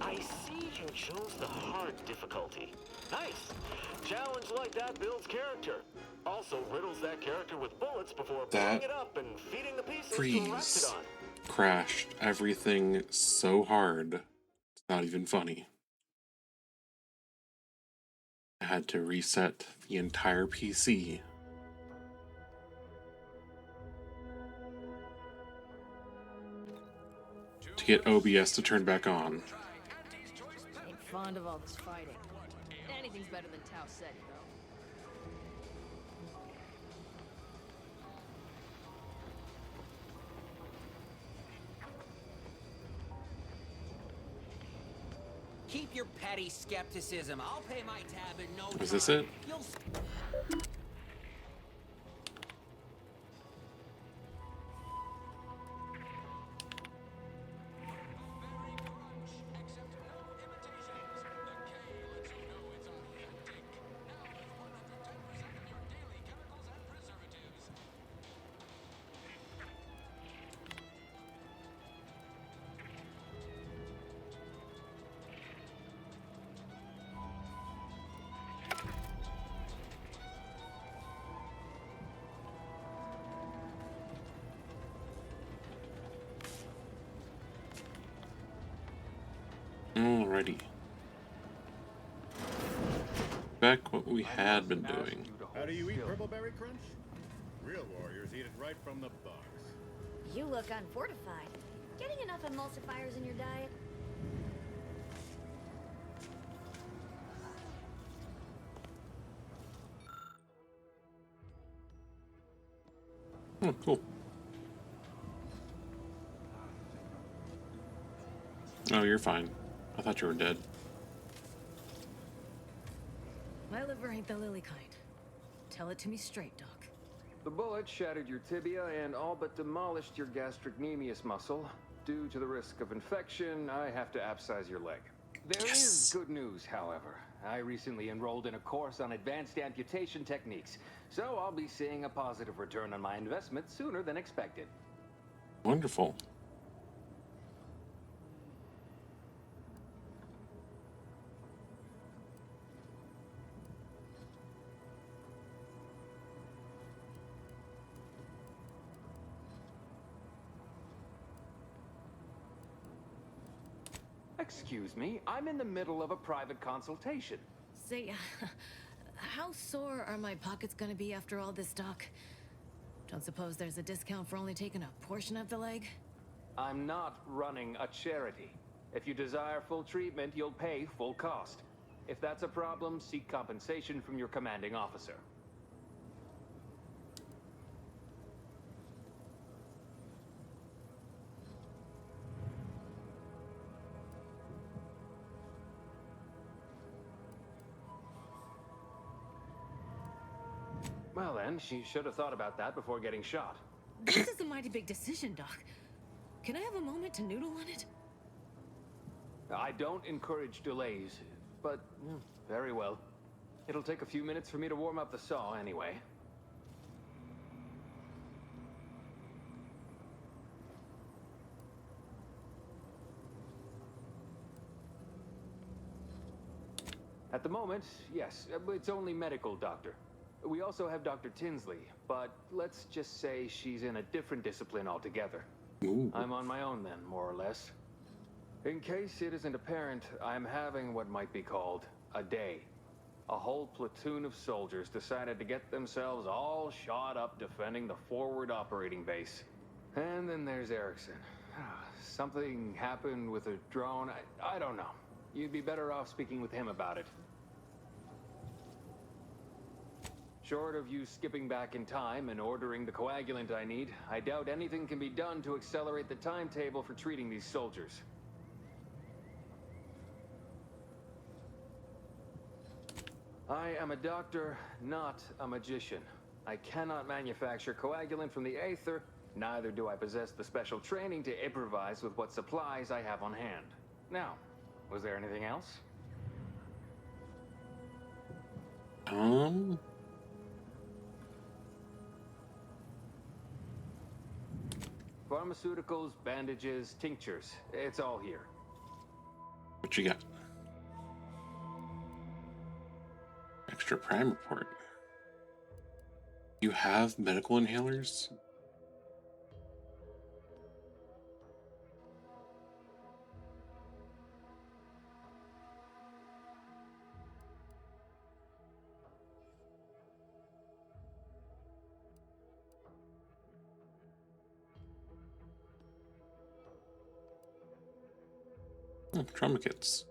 I see you chose the hard difficulty. Nice. Challenge like that builds character. Also riddles that character with bullets before blowing it up and feeding the pieces to a Raptidon. Crashed everything so hard. It's not even funny. I had to reset the entire PC. To get OBS to turn back on. Ain't fond of all this fighting. Anything's better than Tau Ceti, though. Keep your petty skepticism. I'll pay my tab in no time. Is this it? Alrighty. Back what we had been doing. How do you eat Purple Berry Crunch? Real warriors eat it right from the box. You look unfortified. Getting enough emulsifiers in your diet? Oh, cool. Oh, you're fine. I thought you were dead. My liver ain't the lily kind. Tell it to me straight, Doc. The bullet shattered your tibia and all but demolished your gastrocnemius muscle. Due to the risk of infection, I have to abscise your leg. There is good news, however. I recently enrolled in a course on advanced amputation techniques, so I'll be seeing a positive return on my investment sooner than expected. Wonderful. Excuse me, I'm in the middle of a private consultation. Say, how sore are my pockets gonna be after all this, Doc? Don't suppose there's a discount for only taking a portion of the leg? I'm not running a charity. If you desire full treatment, you'll pay full cost. If that's a problem, seek compensation from your commanding officer. Well then, she should have thought about that before getting shot. This is a mighty big decision, Doc. Can I have a moment to noodle on it? I don't encourage delays, but very well. It'll take a few minutes for me to warm up the saw anyway. At the moment, yes, it's only medical, Doctor. We also have Dr. Tinsley, but let's just say she's in a different discipline altogether. Ooh. I'm on my own then, more or less. In case it isn't apparent, I'm having what might be called a day. A whole platoon of soldiers decided to get themselves all shot up defending the forward operating base. And then there's Erickson. Something happened with a drone. I don't know. You'd be better off speaking with him about it. Short of you skipping back in time and ordering the coagulant I need, I doubt anything can be done to accelerate the timetable for treating these soldiers. I am a doctor, not a magician. I cannot manufacture coagulant from the aether, neither do I possess the special training to improvise with what supplies I have on hand. Now, was there anything else? Pharmaceuticals, bandages, tinctures. It's all here. What you got? Extra Prime report. You have medical inhalers? Oh, trauma kits.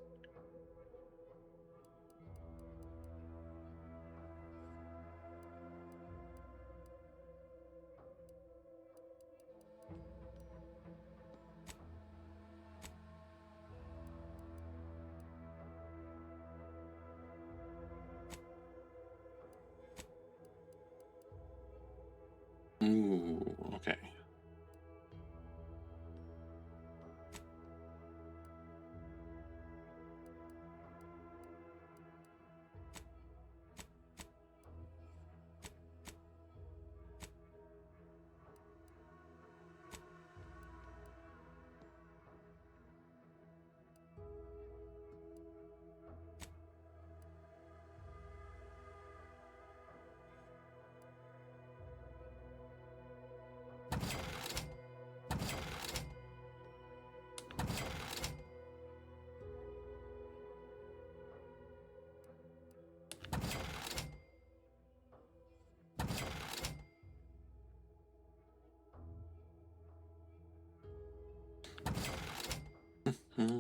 Ooh, okay. Hmm.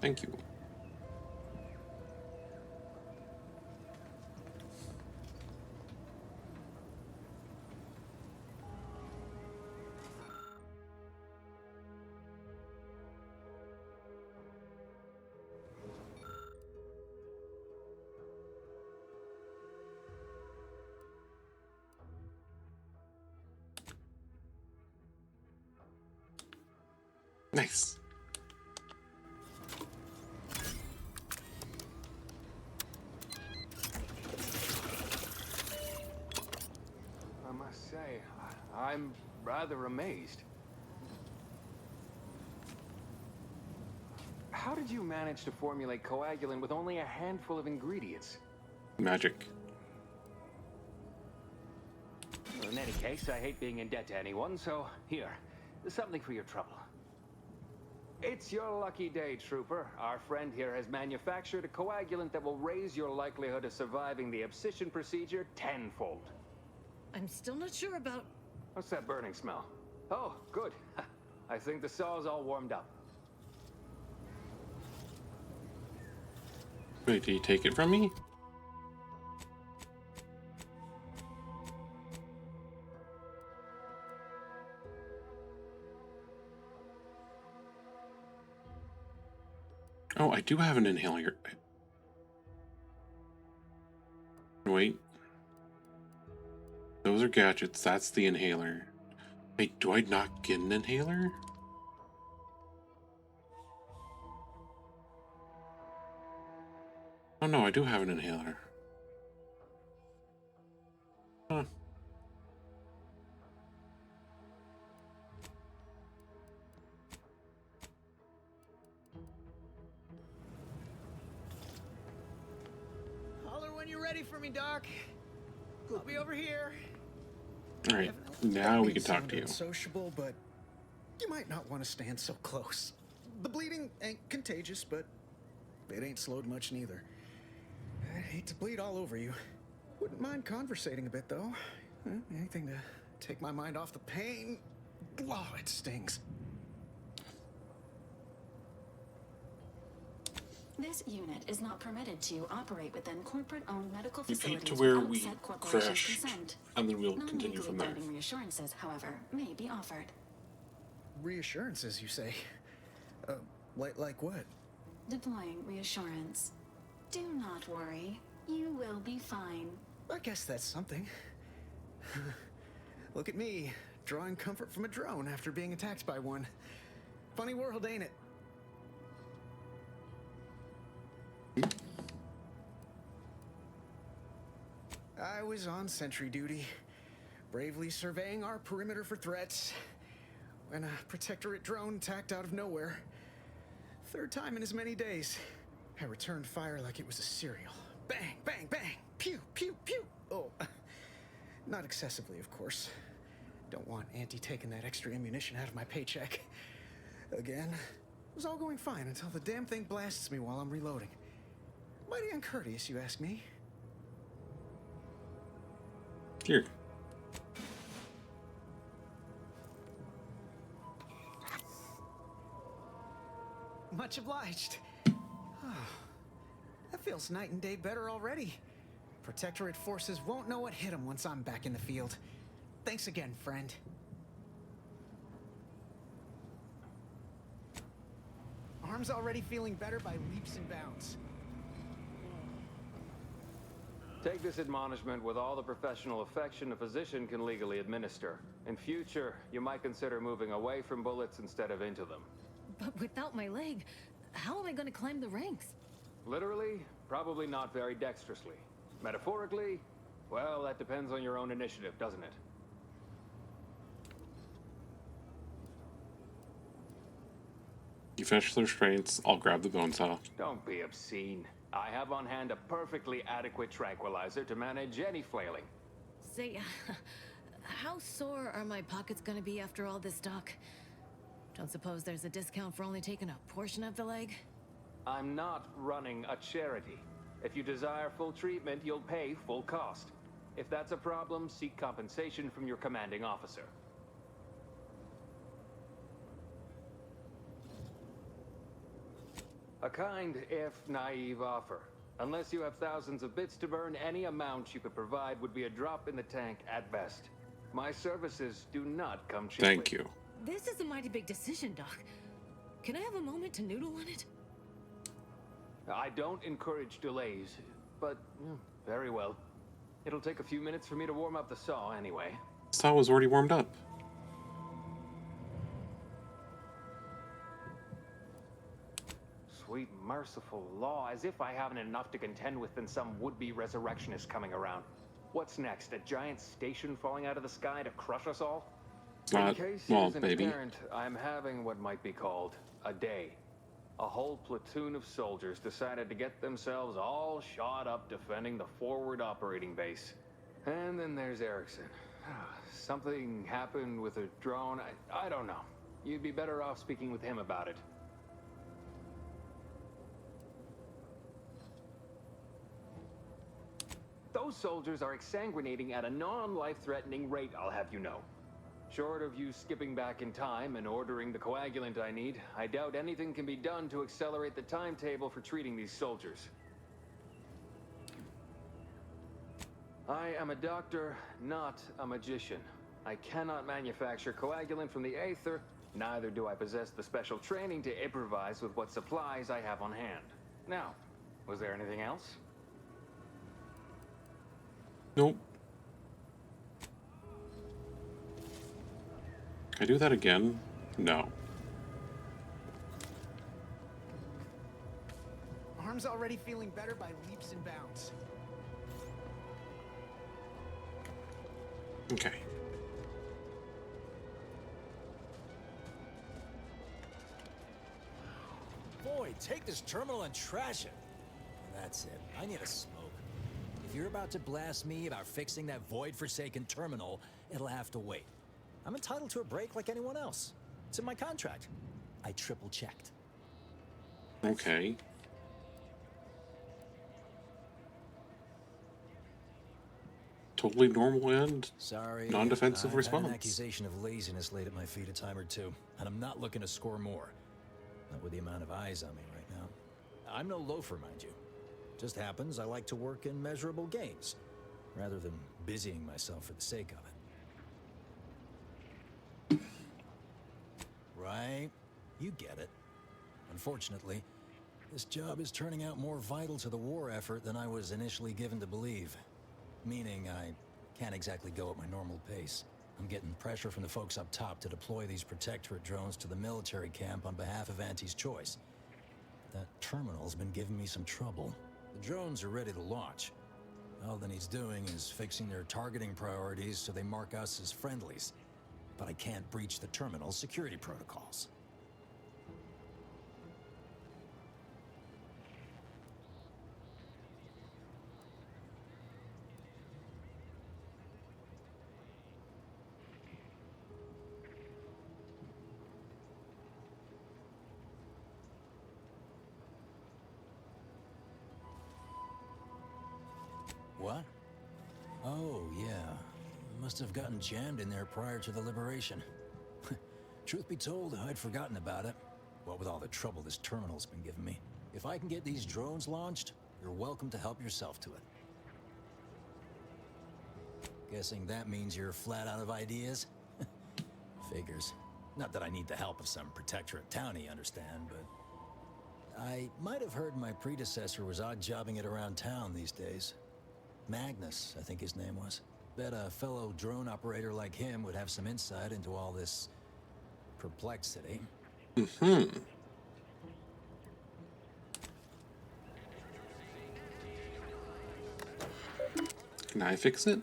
Thank you. Nice. I must say, I'm rather amazed. How did you manage to formulate coagulant with only a handful of ingredients? Magic. In any case, I hate being in debt to anyone, so here, something for your trouble. It's your lucky day, Trooper. Our friend here has manufactured a coagulant that will raise your likelihood of surviving the abscission procedure tenfold. I'm still not sure about... What's that burning smell? Oh, good. I think the saw's all warmed up. Wait, did you take it from me? Oh, I do have an inhaler. Wait. Those are gadgets. That's the inhaler. Wait, do I not get an inhaler? Oh no, I do have an inhaler. Huh. Holler when you're ready for me, Doc. I'll be over here. Alright, now we can talk to you. Sociable, but you might not want to stand so close. The bleeding ain't contagious, but it ain't slowed much neither. I hate to bleed all over you. Wouldn't mind conversating a bit, though. Anything to take my mind off the pain. Oh, it stings. This unit is not permitted to operate within corporate-owned medical Repeat facilities to where without we said corporation's crashed, consent. and then we'll continue from there. Non-legally reassurances, however, may be offered. Reassurances, you say? Like what? Deploying reassurance. Do not worry. You will be fine. I guess that's something. Look at me, drawing comfort from a drone after being attacked by one. Funny world, ain't it? I was on sentry duty. bravely surveying our perimeter for threats, when a protectorate drone attacked out of nowhere. Third time in as many days. I returned fire like it was a cereal. Bang, bang, bang! Pew, pew, pew! Oh, not excessively, of course. Don't want Auntie taking that extra ammunition out of my paycheck. Again. It was all going fine until the damn thing blasts me while I'm reloading. Mighty uncourteous, you ask me. Here. Much obliged. That feels night and day better already. Protectorate forces won't know what hit them once I'm back in the field. Thanks again, friend. Arm's already feeling better by leaps and bounds. Take this admonishment with all the professional affection a physician can legally administer. In future, you might consider moving away from bullets instead of into them. But without my leg, how am I going to climb the ranks? Literally, probably not very dexterously. Metaphorically, well, that depends on your own initiative, doesn't it? You finish the restraints, I'll grab the bone saw. Don't be obscene. I have on hand a perfectly adequate tranquilizer to manage any flailing. Say, how sore are my pockets going to be after all this, Doc? Don't suppose there's a discount for only taking a portion of the leg? I'm not running a charity. If you desire full treatment, you'll pay full cost. If that's a problem, seek compensation from your commanding officer. A kind, if naive offer. Unless you have thousands of bits to burn, any amount you could provide would be a drop in the tank at best. My services do not come cheaply. Thank you. This is a mighty big decision, Doc. Can I have a moment to noodle on it? I don't encourage delays, but very well. It'll take a few minutes for me to warm up the saw anyway. Saw was already warmed up. Sweet merciful law, as if I haven't enough to contend with than some would-be resurrectionist coming around. What's next? A giant station falling out of the sky to crush us all? In case it isn't apparent, I'm having what might be called a day. A whole platoon of soldiers decided to get themselves all shot up defending the forward operating base. And then there's Erickson. Something happened with a drone. I don't know. You'd be better off speaking with him about it. Those soldiers are exsanguinating at a non-life-threatening rate, I'll have you know. Short of you skipping back in time and ordering the coagulant I need, I doubt anything can be done to accelerate the timetable for treating these soldiers. I am a doctor, not a magician. I cannot manufacture coagulant from the aether, neither do I possess the special training to improvise with what supplies I have on hand. Now, was there anything else? Nope. Can I do that again? No. Arm's already feeling better by leaps and bounds. Okay. Boy, take this terminal and trash it. That's it. I need a smoke. If you're about to blast me about fixing that void-forsaken terminal, it'll have to wait. I'm entitled to a break like anyone else. It's in my contract. I triple-checked. Okay. Totally normal and sorry, non-defensive I've response. had an accusation of laziness laid at my feet a time or two, and I'm not looking to score more. Not with the amount of eyes on me right now. I'm no loafer, mind you. Just happens I like to work in measurable gains, rather than busying myself for the sake of it. Right? You get it. Unfortunately, this job is turning out more vital to the war effort than I was initially given to believe. Meaning I can't exactly go at my normal pace. I'm getting pressure from the folks up top to deploy these protectorate drones to the military camp on behalf of Auntie's choice. That terminal's been giving me some trouble. The drones are ready to launch. All that he's doing is fixing their targeting priorities so they mark us as friendlies. But I can't breach the terminal's security protocols. What? Oh, yeah. Must have gotten jammed in there prior to the liberation. Truth be told, I'd forgotten about it. What with all the trouble this terminal's been giving me. If I can get these drones launched, you're welcome to help yourself to it. Guessing that means you're flat out of ideas? Figures. Not that I need the help of some protectorate townie, understand, but... I might have heard my predecessor was odd-jobbing it around town these days. Magnus, I think his name was. Bet a fellow drone operator like him would have some insight into all this perplexity. Mm-hmm. Can I fix it?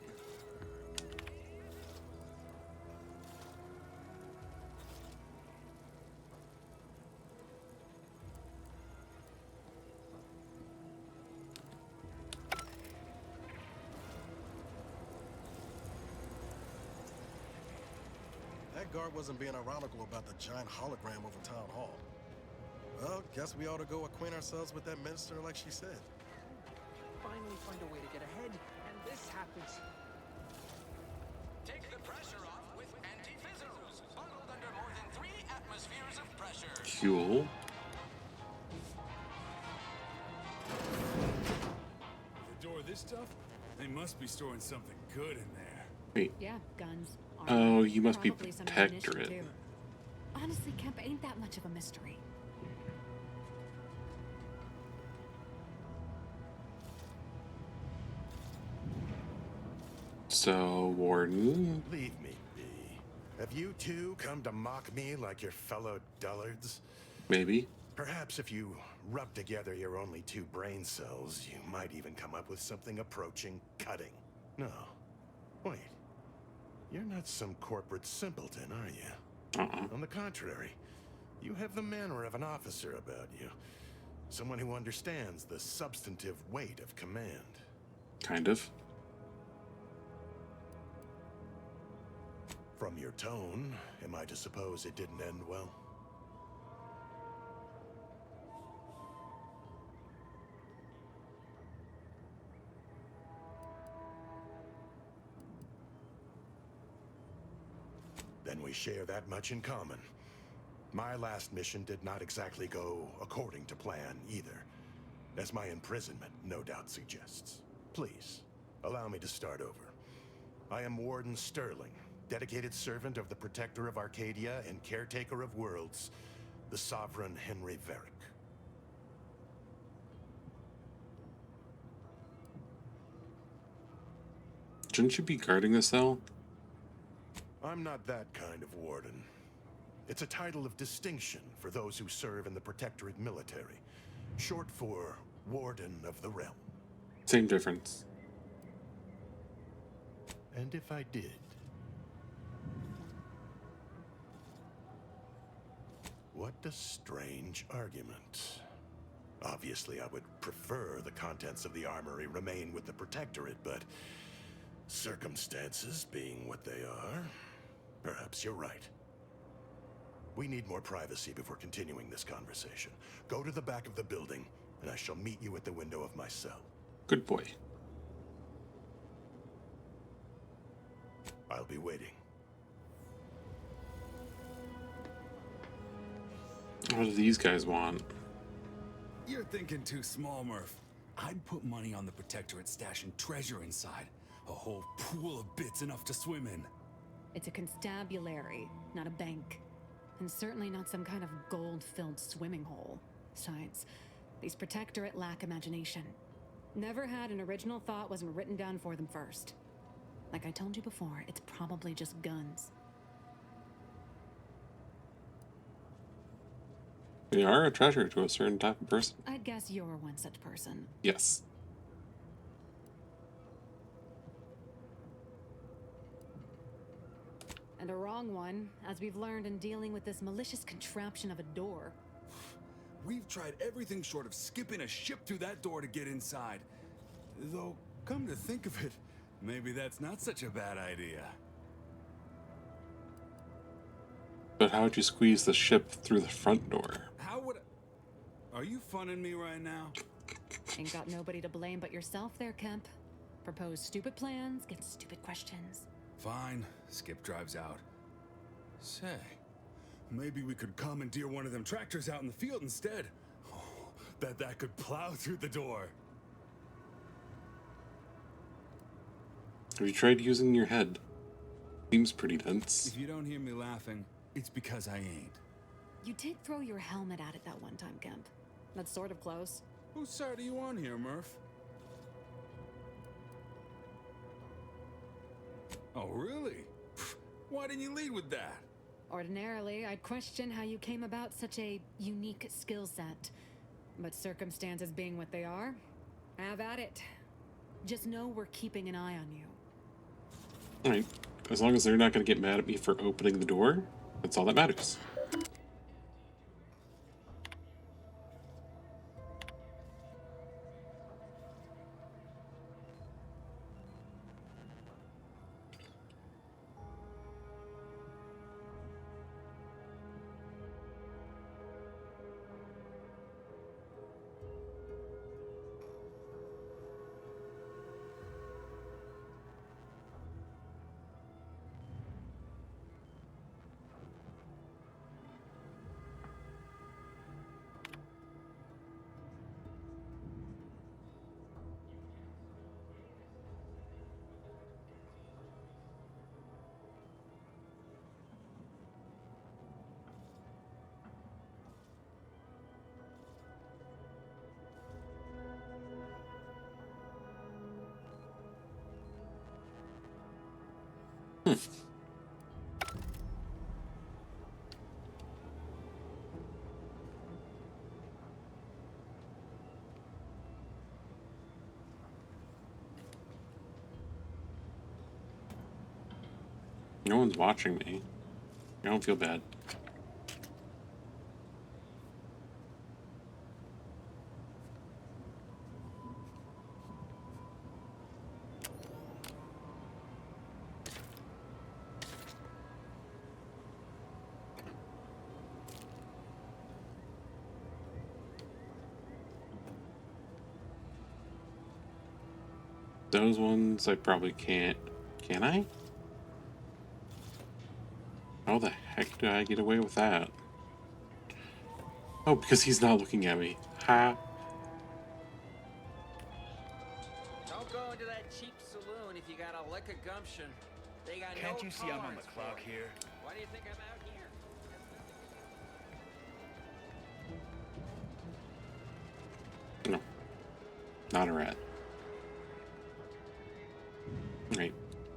That guard wasn't being ironical about the giant hologram over town hall. Well, guess we ought to go acquaint ourselves with that minister like she said. Finally find a way to get ahead, and this happens. Take the pressure off with anti-fizzles, bundled under more than 3 atmospheres of pressure. Cool. The door this tough? They must be storing something good in there. Wait. Yeah, guns. Oh, you must be Probably some ammunition, protectorate. too. Honestly, Kemp ain't that much of a mystery. So, Warden. Leave me be. Have you two come to mock me like your fellow dullards? Maybe. Perhaps if you rub together your only 2 brain cells, you might even come up with something approaching cutting. No. Wait. You're not some corporate simpleton, are you? On the contrary, you have the manner of an officer about you. Someone who understands the substantive weight of command. Kind of. From your tone, am I to suppose it didn't end well? Then we share that much in common. My last mission did not exactly go according to plan either, as my imprisonment no doubt suggests. Please, allow me to start over. I am Warden Sterling, dedicated servant of the Protector of Arcadia and caretaker of worlds, the Sovereign Henry Varick. Shouldn't you be guarding the cell? I'm not that kind of warden. It's a title of distinction for those who serve in the Protectorate military, short for Warden of the Realm. Same difference. And if I did? What a strange argument. Obviously, I would prefer the contents of the armory remain with the Protectorate, but circumstances being what they are, perhaps you're right. We need more privacy before continuing this conversation. Go to the back of the building, and I shall meet you at the window of my cell. Good boy. I'll be waiting. What do these guys want? You're thinking too small, Murph. I'd put money on the Protectorate stashing treasure inside. A whole pool of bits enough to swim in. It's a constabulary, not a bank. And certainly not some kind of gold-filled swimming hole. Besides, these Protectorate lack imagination. Never had an original thought wasn't written down for them first. Like I told you before, it's probably just guns. They are a treasure to a certain type of person. I'd guess you're one such person. Yes. And a wrong one, as we've learned in dealing with this malicious contraption of a door. We've tried everything short of skipping a ship through that door to get inside. Though, come to think of it, maybe that's not such a bad idea. But how would you squeeze the ship through the front door? How would I... Are you funning me right now? Ain't got nobody to blame but yourself there, Kemp. Propose stupid plans, get stupid questions. Fine. Skip drives out. Say, maybe we could commandeer one of them tractors out in the field instead. Oh, bet that could plow through the door. Have you tried using your head? Seems pretty dense. If you don't hear me laughing, it's because I ain't. You did throw your helmet at it that one time, Kemp. That's sort of close. Whose side are you on here, Murph? Oh, really? Why didn't you lead with that? Ordinarily, I'd question how you came about such a unique skill set. But circumstances being what they are, have at it. Just know we're keeping an eye on you. Alright. As long as they're not going to get mad at me for opening the door, that's all that matters. No one's watching me. I don't feel bad. Those ones I probably can't. Can I? How the heck do I get away with that? Oh, because he's not looking at me. Ha! Don't go into that cheap saloon if you got a lick of gumption. They got Can't no you see I'm on the tolerance clock for it. here? Why do you think I'm out here? No. Not a rat. Right.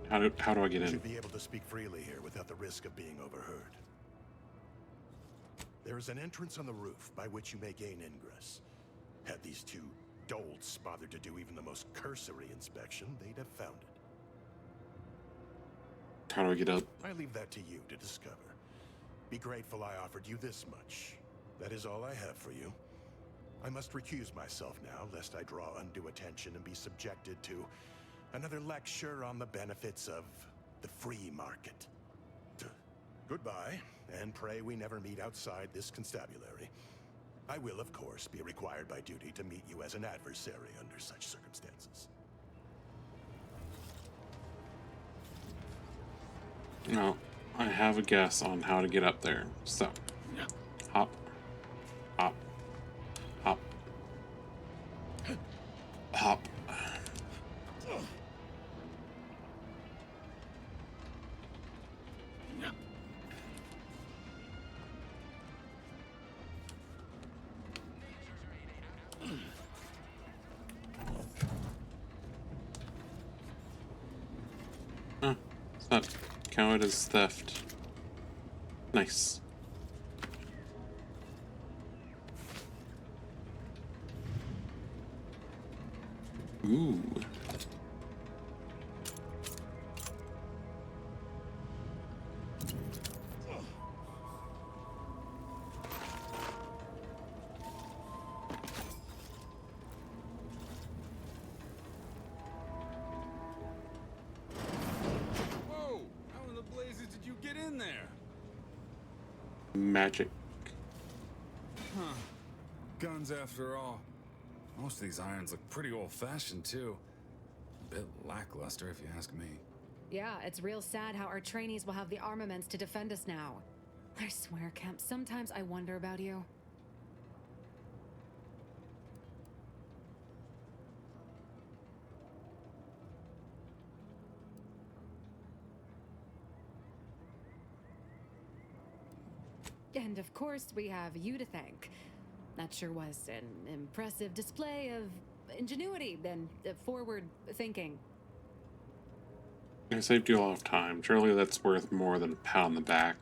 How do I get in? Should be able to speak freely here without the risk of being overheard. There is an entrance on the roof by which you may gain ingress. Had these two dolts bothered to do even the most cursory inspection, they'd have found it. How do I get up? I leave that to you to discover. Be grateful I offered you this much. That is all I have for you. I must recuse myself now, lest I draw undue attention and be subjected to another lecture on the benefits of the free market. Goodbye, and pray we never meet outside this constabulary. I will, of course, be required by duty to meet you as an adversary under such circumstances. No, I have a guess on how to get up there. So, hop, hop, hop, hop. It's not counted as theft. Nice. Ooh. Whoa! How in the blazes did you get in there? Magic. Huh. Guns after all. Most of these irons look pretty old-fashioned, too. A bit lackluster, if you ask me. Yeah, it's real sad how our trainees will have the armaments to defend us now. I swear, Kemp, sometimes I wonder about you. And of course, we have you to thank. That sure was an impressive display of ingenuity and forward thinking. I saved you a lot of time. Surely that's worth more than a pat on the back.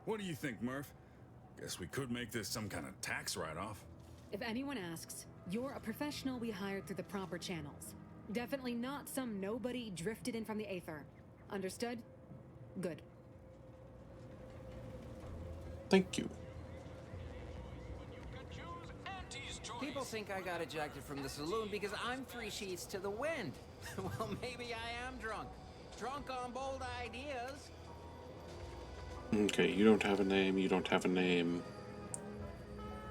What do you think, Murph? Guess we could make this some kind of tax write-off. If anyone asks, you're a professional we hired through the proper channels. Definitely not some nobody drifted in from the aether. Understood? Good. Thank you. People think I got ejected from the saloon because I'm 3 sheets to the wind. Well, maybe I am drunk. Drunk on bold ideas. Okay, you don't have a name, you don't have a name.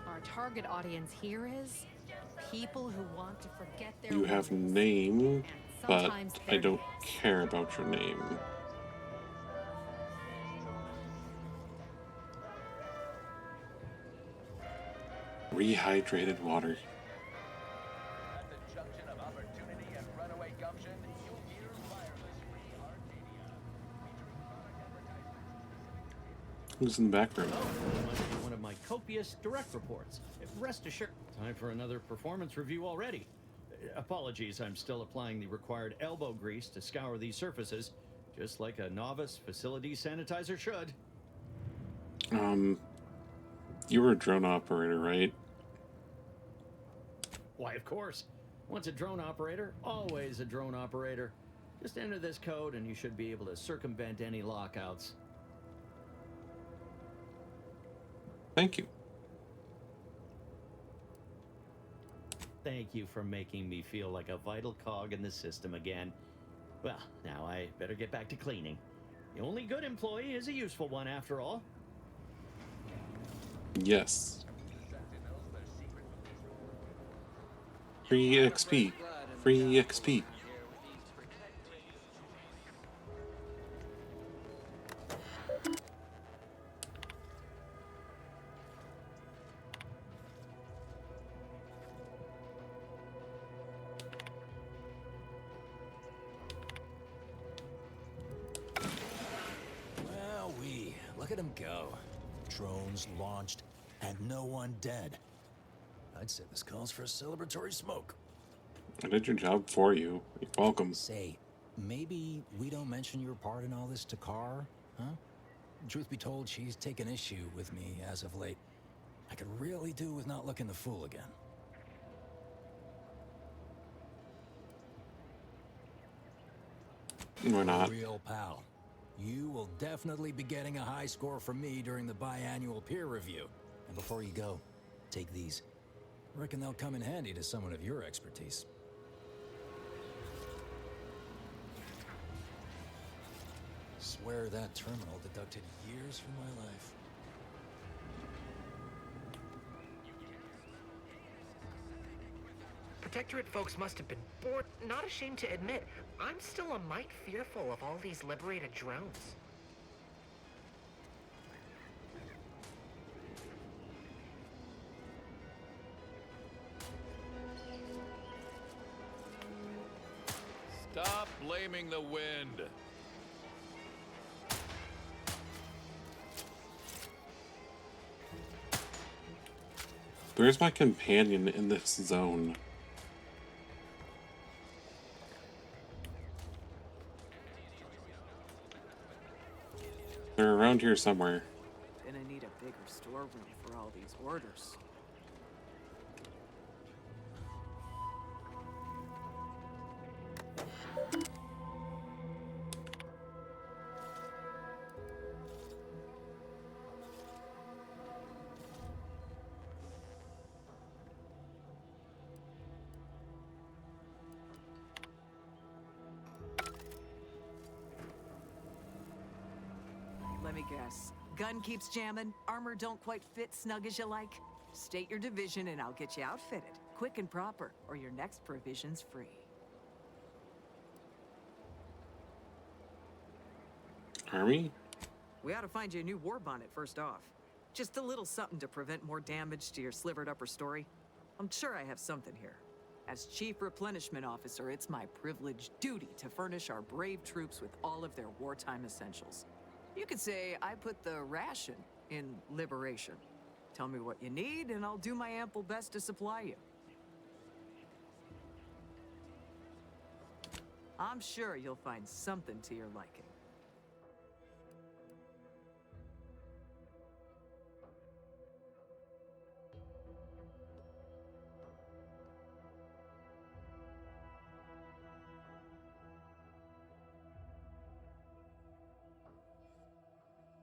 Our target audience here is people who want to forget their You have wounds. name, but Sometimes I don't care about your name. Rehydrated water. At the junction of opportunity and runaway gumption, you'll hear wireless free Arcadia. Featuring product advertisements. Who's in the back room? This must be one of my copious direct reports. Rest assured, time for another performance review already. Apologies, I'm still applying the required elbow grease to scour these surfaces, just like a novice facility sanitizer should. You were a drone operator, right? Why, of course. Once a drone operator, always a drone operator. Just enter this code and you should be able to circumvent any lockouts. Thank you. Thank you for making me feel like a vital cog in the system again. Well, now I better get back to cleaning. The only good employee is a useful one after all. Yes. Free XP. Free XP. Wowee, look at him go. Drones launched, and no one dead. I'd say this calls for a celebratory smoke. I did your job for you. You're welcome. Say, maybe we don't mention your part in all this to Carr, huh? Truth be told, she's taken issue with me as of late. I could really do with not looking the fool again. Why not? Real pal. You will definitely be getting a high score from me during the biannual peer review. And before you go, take these. Reckon they'll come in handy to someone of your expertise. Swear that terminal deducted years from my life. Protectorate folks must have been bored, not ashamed to admit, I'm still a mite fearful of all these liberated drones. Stop blaming the wind. Where's my companion in this zone? They're around here somewhere. Gonna need a bigger storeroom for all these orders. Let me guess. Gun keeps jamming, armor don't quite fit snug as you like. State your division and I'll get you outfitted. Quick and proper, or your next provision's free. Army? We ought to find you a new war bonnet first off. Just a little something to prevent more damage to your slivered upper story. I'm sure I have something here. As Chief Replenishment Officer, it's my privileged duty to furnish our brave troops with all of their wartime essentials. You could say I put the ration in liberation. Tell me what you need, and I'll do my ample best to supply you. I'm sure you'll find something to your liking.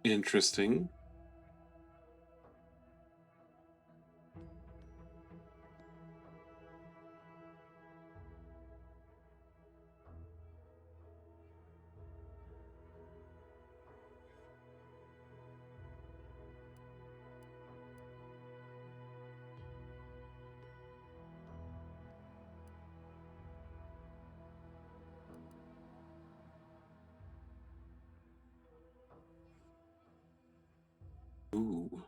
Interesting. Ooh.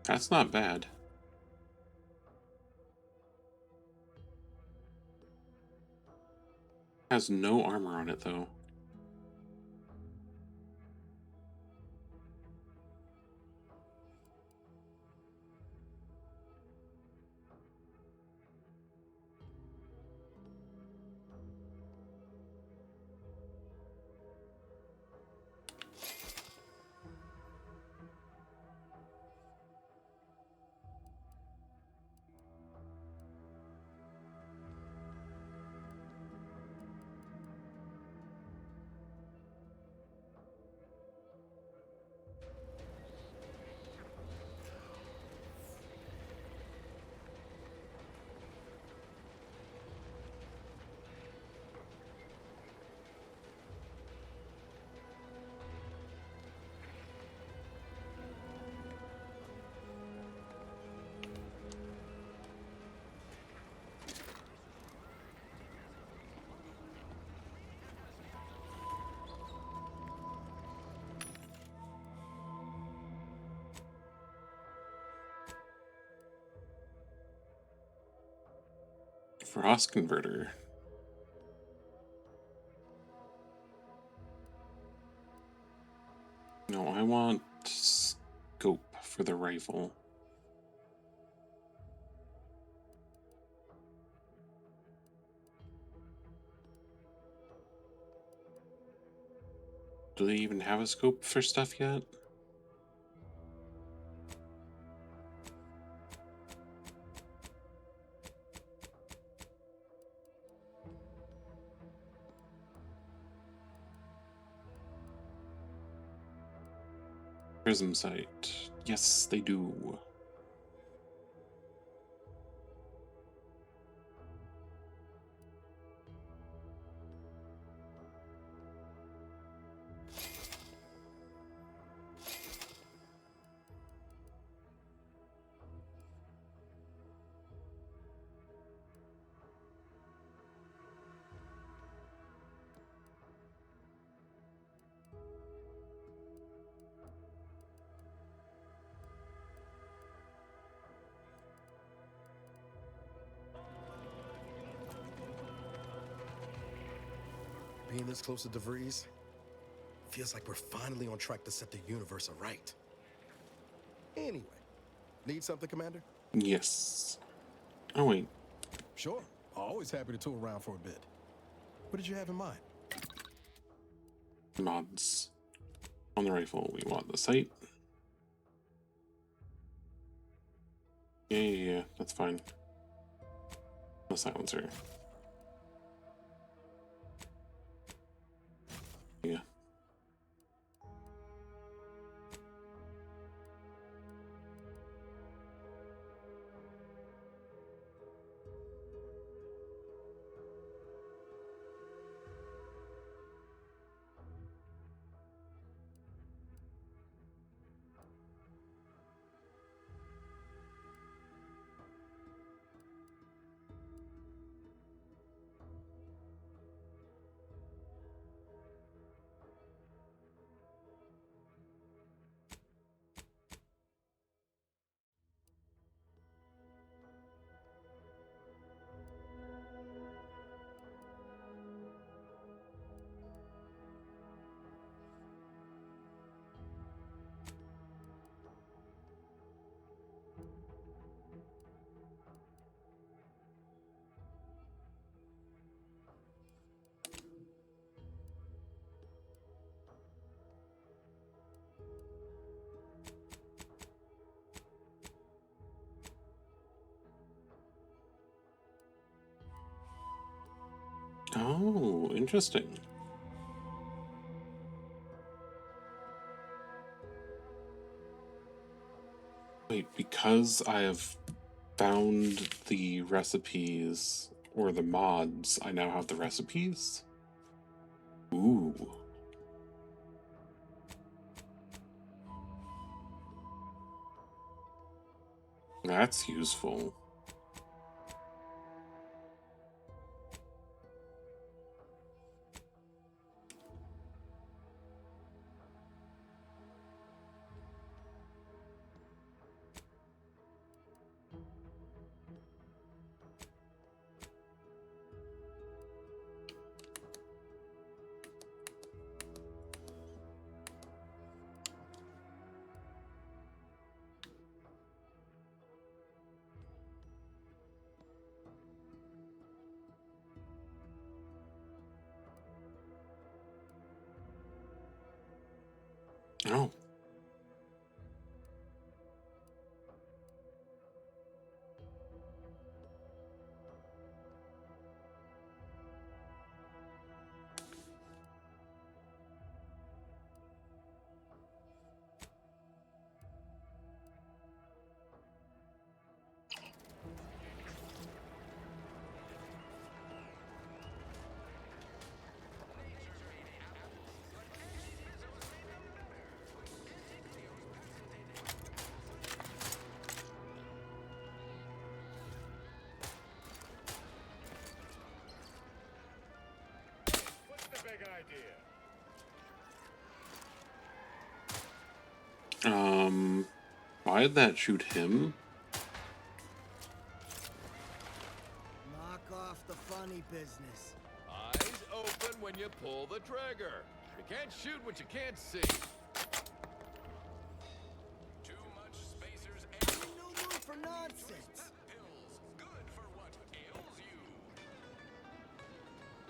That's not bad. Has no armor on it though. Frost converter. No, I want scope for the rifle. Do they even have a scope for stuff yet? Prism sight. Yes, they do. this close to DeVries, feels like we're finally on track to set the universe aright. Anyway, need something, Commander? Yes. Oh, wait. Sure. Always happy to tool around for a bit. What did you have in mind? Mods. On the rifle, we want the sight. Yeah, that's fine. The silencer. Yeah. Oh, interesting. Wait, because I have found the recipes or the mods, I now have the recipes? Ooh. That's useful. Oh. What's the big idea? Why did that shoot him? Knock off the funny business. Eyes open when you pull the trigger. You can't shoot what you can't see. Too much spacers Ain't no room for nonsense. pills. Good for what ails you.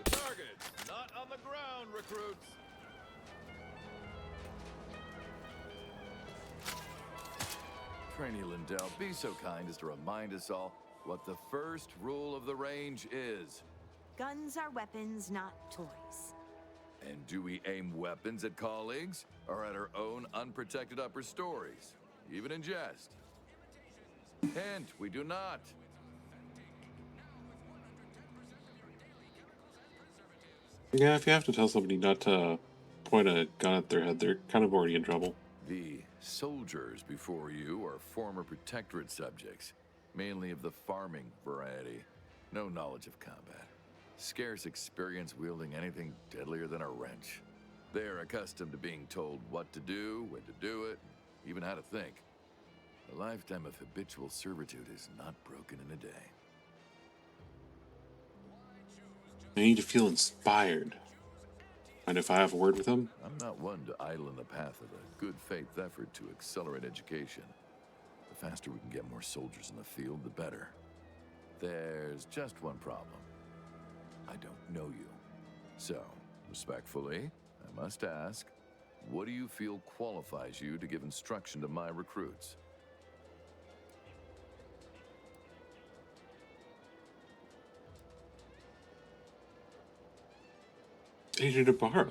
The target's not on the ground, recruits. Trainee Lindell, be so kind as to remind us all what the first rule of the range is. Guns are weapons, not toys. And do we aim weapons at colleagues or at our own unprotected upper stories, even in jest? Hint, we do not. Yeah, if you have to tell somebody not to point a gun at their head, they're kind of already in trouble. The soldiers before you are former protectorate subjects, mainly of the farming variety. No knowledge of combat. Scarce experience wielding anything deadlier than a wrench. They're accustomed to being told what to do, when to do it, even how to think. A lifetime of habitual servitude is not broken in a day. I need to feel inspired. And if I have a word with him? I'm not one to idle in the path of a good faith effort to accelerate education. The faster we can get more soldiers in the field, the better. There's just one problem. I don't know you. So, respectfully, I must ask, what do you feel qualifies you to give instruction to my recruits? Agent Ibarra.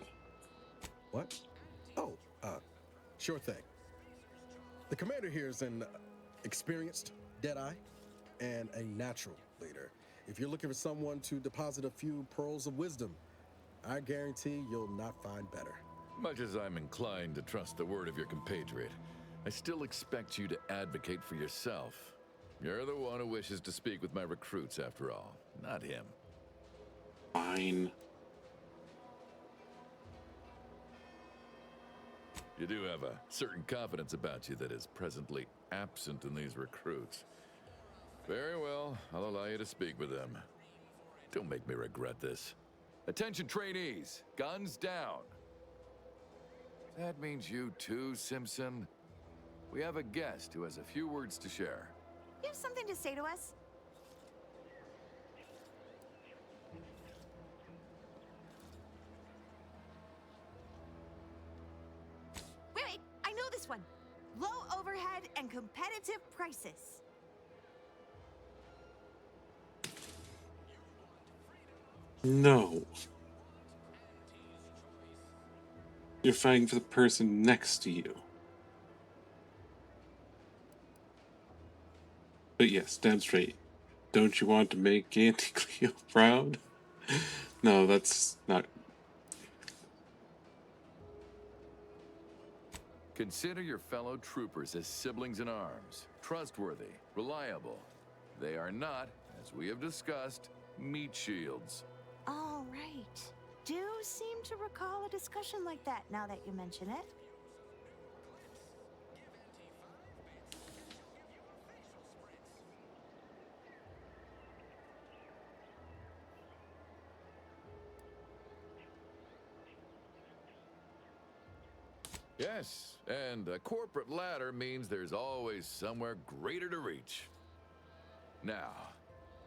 What? Oh, sure thing. The commander here is an experienced Deadeye and a natural leader. If you're looking for someone to deposit a few pearls of wisdom, I guarantee you'll not find better. Much as I'm inclined to trust the word of your compatriot, I still expect you to advocate for yourself. You're the one who wishes to speak with my recruits, after all, not him. Fine. You do have a certain confidence about you that is presently absent in these recruits. Very well, I'll allow you to speak with them. Don't make me regret this. Attention trainees, guns down. That means you too, Simpson. We have a guest who has a few words to share. You have something to say to us? Wait, I know this one. Low overhead and competitive prices. No. You're fighting for the person next to you. But yes, damn straight. Don't you want to make Auntie Cleo proud? No, that's not. Consider your fellow troopers as siblings in arms, trustworthy, reliable. They are not, as we have discussed, meat shields. All right. Do seem to recall a discussion like that now that you mention it. Yes, and a corporate ladder means there's always somewhere greater to reach. Now,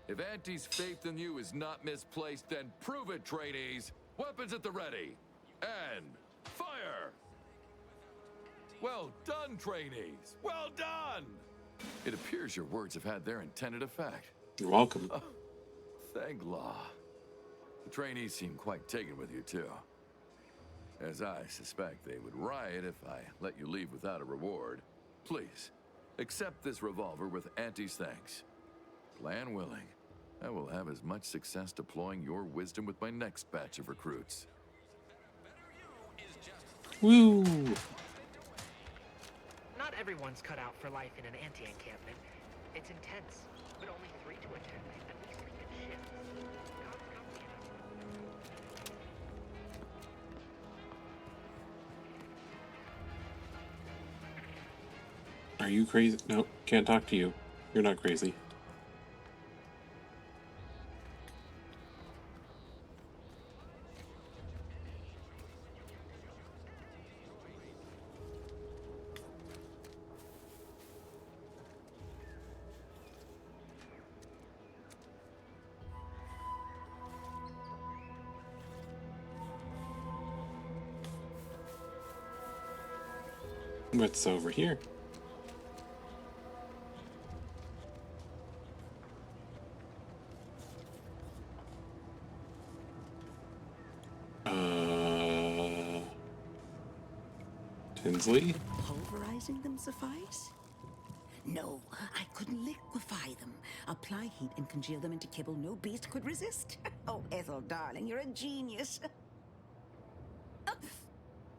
if Auntie's faith in you is not misplaced, then prove it, trainees! Weapons at the ready! And fire! Well done, trainees! Well done! It appears your words have had their intended effect. You're welcome. Oh, thank law. The trainees seem quite taken with you, too. As I suspect they would riot if I let you leave without a reward. Please, accept this revolver with Auntie's thanks. Plan willing, I will have as much success deploying your wisdom with my next batch of recruits. Woo! Not everyone's cut out for life in an anti-encampment. It's intense, but only 3 to attend, and we sleep in shifts. Are you crazy? No, can't talk to you. You're not crazy. What's over here? Tinsley? Pulverizing them suffice? No, I couldn't liquefy them. Apply heat and congeal them into kibble no beast could resist. Oh, Ethel, darling, you're a genius.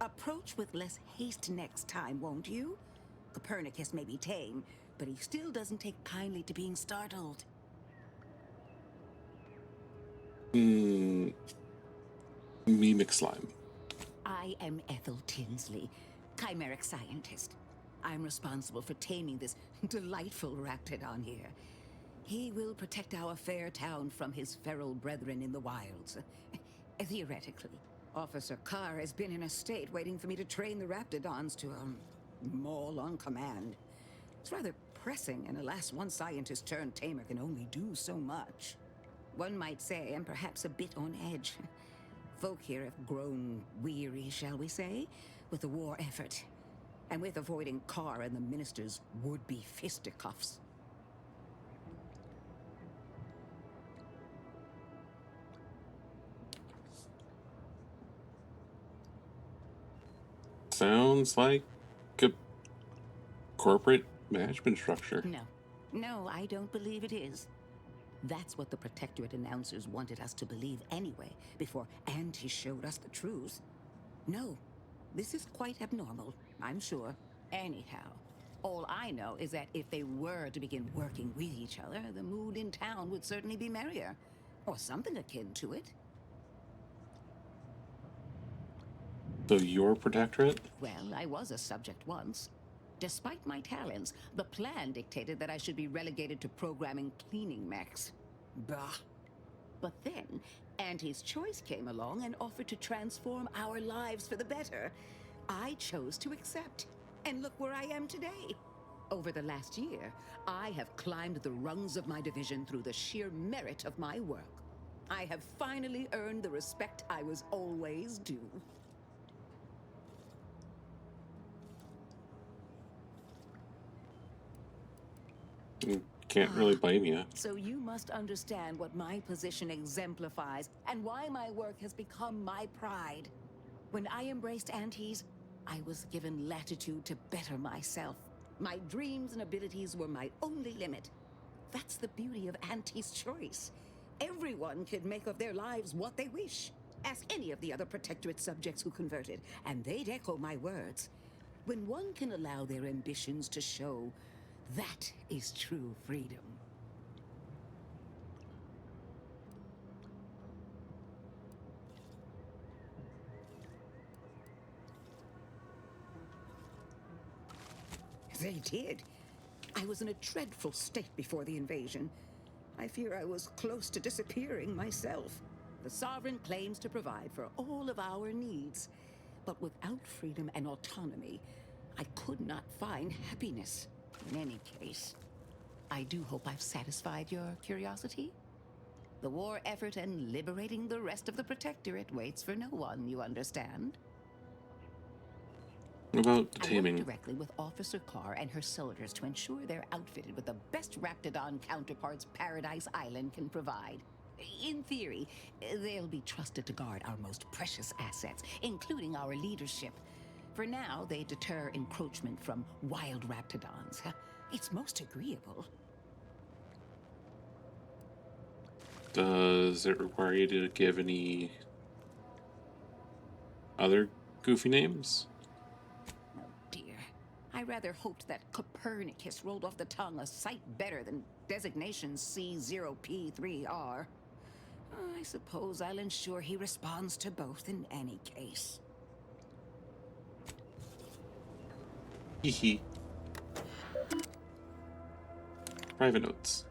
Approach with less haste next time, won't you? Copernicus may be tame, but he still doesn't take kindly to being startled. Me McSlime. I am Ethel Tinsley, chimeric scientist. I'm responsible for taming this delightful raptidon here. He will protect our fair town from his feral brethren in the wilds. Theoretically. Officer Carr has been in a state waiting for me to train the Raptidons to, maul on command. It's rather pressing, and alas, one scientist turned tamer can only do so much. One might say I'm perhaps a bit on edge. Folk here have grown weary, shall we say, with the war effort, and with avoiding Carr and the minister's would-be fisticuffs. Sounds like a corporate management structure. No, I don't believe it is. That's what the Protectorate announcers wanted us to believe anyway, before Auntie showed us the truth. No, this is quite abnormal, I'm sure. Anyhow, all I know is that if they were to begin working with each other, the mood in town would certainly be merrier. Or something akin to it. So you're Protectorate? Well, I was a subject once. Despite my talents, the plan dictated that I should be relegated to programming cleaning mechs. Bah. But then, Auntie's choice came along and offered to transform our lives for the better. I chose to accept. And look where I am today. Over the last year, I have climbed the rungs of my division through the sheer merit of my work. I have finally earned the respect I was always due. Can't really blame you. So you must understand what my position exemplifies and why my work has become my pride. When I embraced Auntie's, I was given latitude to better myself. My dreams and abilities were my only limit. That's the beauty of Auntie's choice. Everyone can make of their lives what they wish. Ask any of the other Protectorate subjects who converted, and they'd echo my words. When one can allow their ambitions to show, that is true freedom. They did. I was in a dreadful state before the invasion. I fear I was close to disappearing myself. The Sovereign claims to provide for all of our needs. But without freedom and autonomy, I could not find happiness. In any case, I do hope I've satisfied your curiosity. The war effort and liberating the rest of the Protectorate waits for no one, you understand? What about the I taming? work directly with Officer Carr and her soldiers to ensure they're outfitted with the best Raptidon counterparts Paradise Island can provide. In theory, they'll be trusted to guard our most precious assets, including our leadership. For now, they deter encroachment from wild Raptidons. It's most agreeable. Does it require you to give any other goofy names? Oh dear. I rather hoped that Copernicus rolled off the tongue a sight better than designation C0P3R. I suppose I'll ensure he responds to both in any case. Hee. Private notes.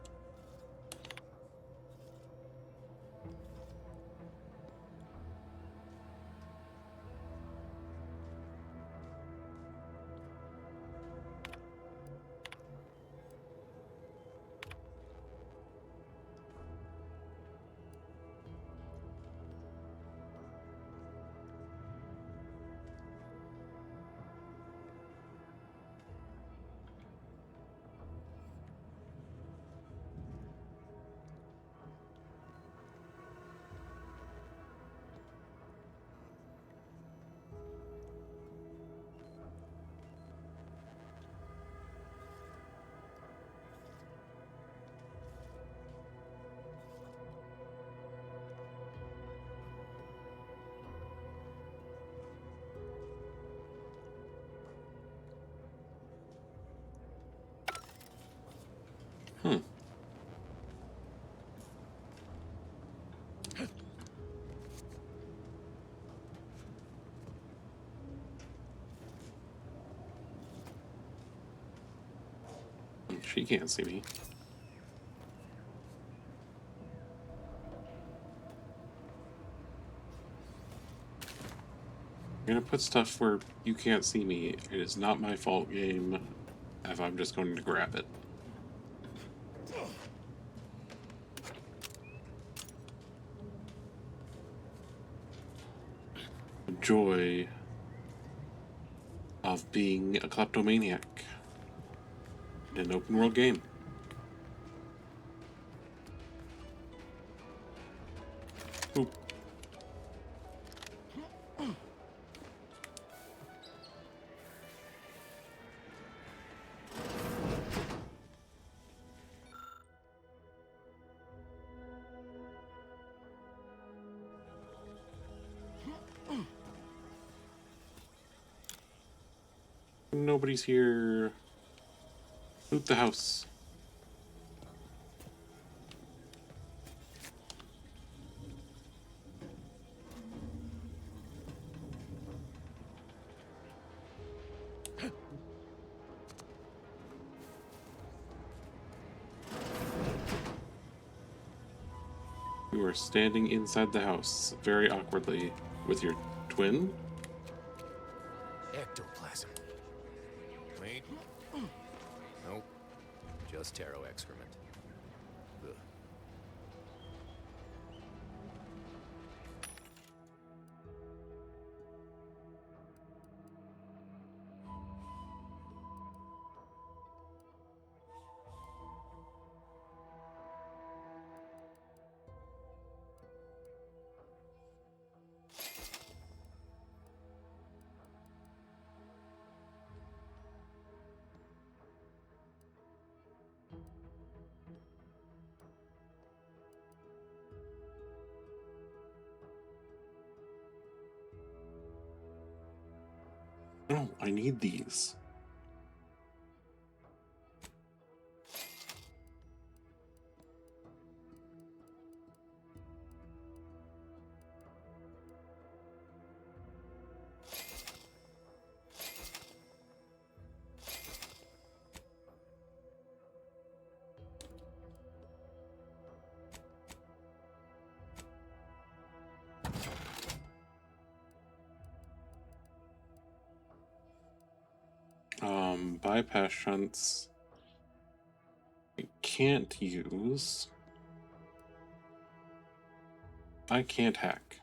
She can't see me. I'm gonna put stuff where you can't see me. It is not my fault, game, if I'm just going to grab it. The joy of being a kleptomaniac in an open world game. Oop. Nobody's here. Loot the house. You are standing inside the house, very awkwardly, with your twin? Ectoplasm. Wait. Nope. Just taro excrement. Ugh. No, I need these. Bypass shunts. I can't use. I can't hack.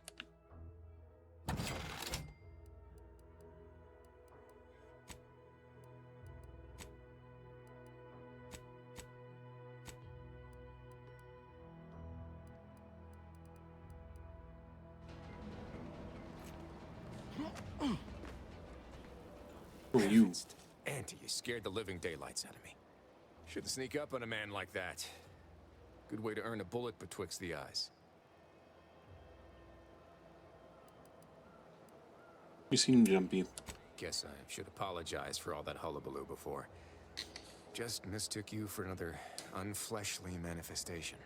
Who are you? Auntie, you scared the living daylights out of me. Shouldn't sneak up on a man like that. Good way to earn a bullet betwixt the eyes. You seem jumpy. Guess I should apologize for all that hullabaloo before. Just mistook you for another unfleshly manifestation.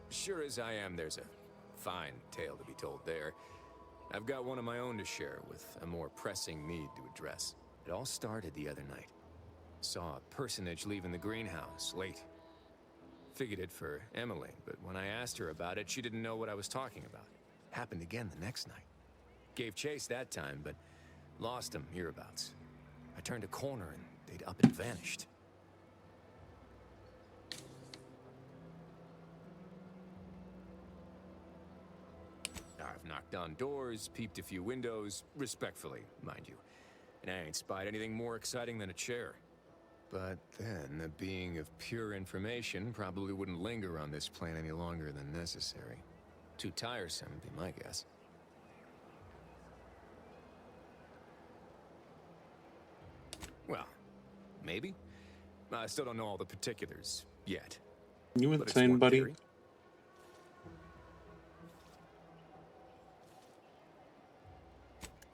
Sure as I am, there's a fine tale to be told there. I've got one of my own to share with a more pressing need to address. It all started the other night. Saw a personage leaving the greenhouse late. Figured it for Emily, but when I asked her about it, she didn't know what I was talking about. Happened again the next night. Gave chase that time, but lost him hereabouts. I turned a corner and they'd up and vanished. I've knocked on doors, peeped a few windows, respectfully, mind you. And I ain't spied anything more exciting than a chair. But then, a being of pure information probably wouldn't linger on this plane any longer than necessary. Too tiresome, would be my guess. Well, maybe. I still don't know all the particulars yet. You insane, buddy? Theory.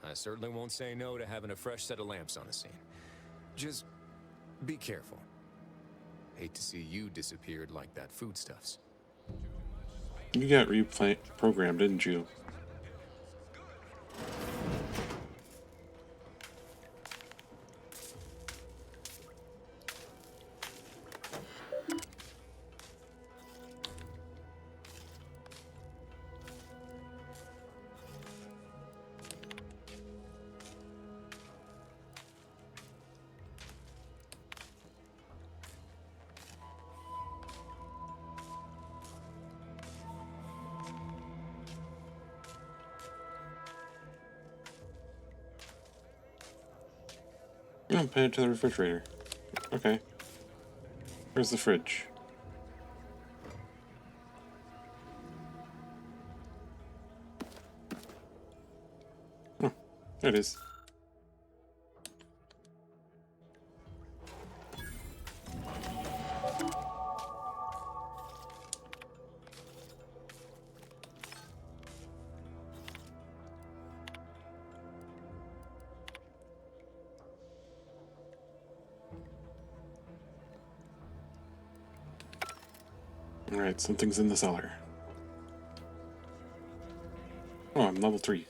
I certainly won't say no to having a fresh set of lamps on the scene. Just be careful. Hate to see you disappeared like that foodstuffs. You got reprogrammed, didn't you? Oh, put it to the refrigerator. Okay. Where's the fridge? Oh, there it is. Alright, something's in the cellar. Oh, I'm level 3.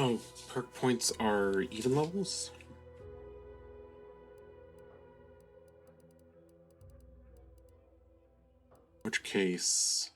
Oh, perk points are even levels? Which case...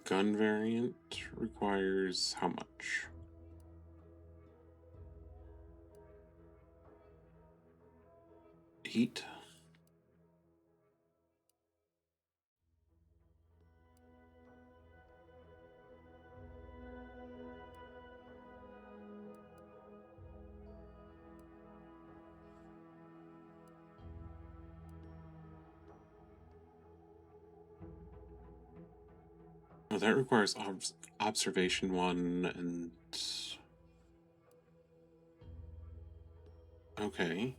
Gun variant requires how much? Heat? Oh, that requires observation 1 and... Okay.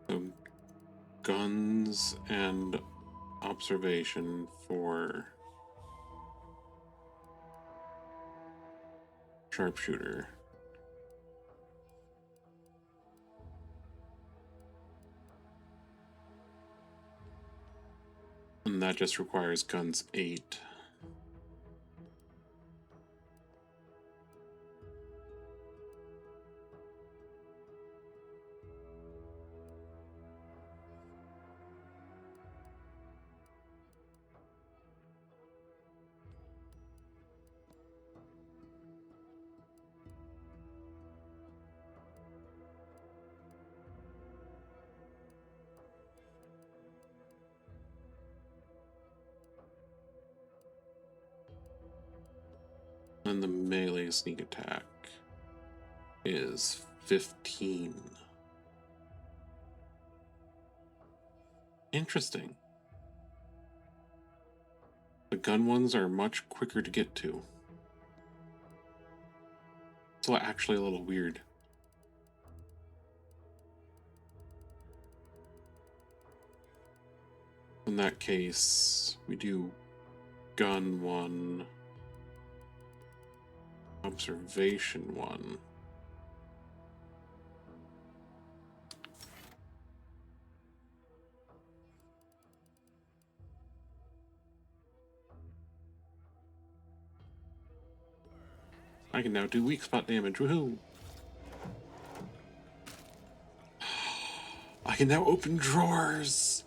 So, guns and observation for sharpshooter. And that just requires guns 8. And the melee sneak attack is 15. Interesting. The gun ones are much quicker to get to. It's actually a little weird. In that case, we do gun 1, observation 1. I can now do weak spot damage. Woohoo! I can now open drawers!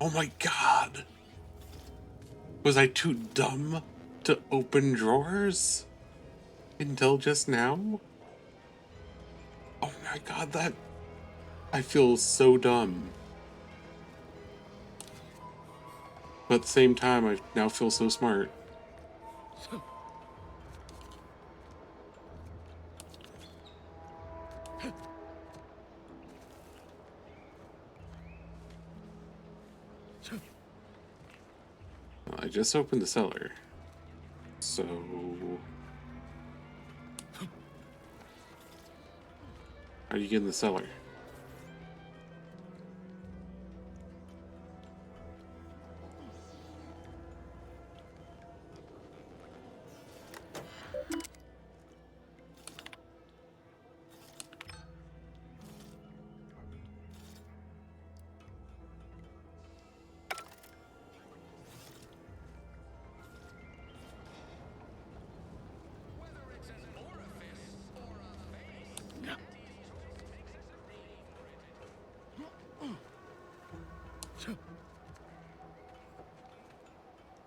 Oh my god! Was I too dumb to open drawers? Until just now? Oh my god, that... I feel so dumb. But at the same time, I now feel so smart. I just opened the cellar. So... how do you get in the cellar?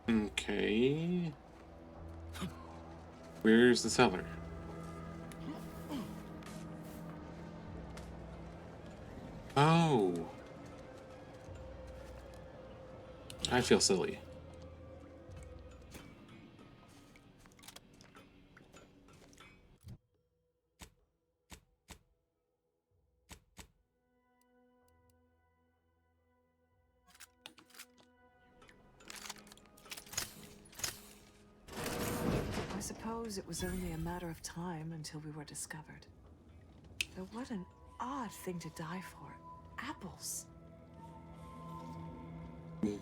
Okay. Where's the cellar? Oh. I feel silly. I suppose it was only a matter of time until we were discovered. Though what an odd thing to die for. Apples. None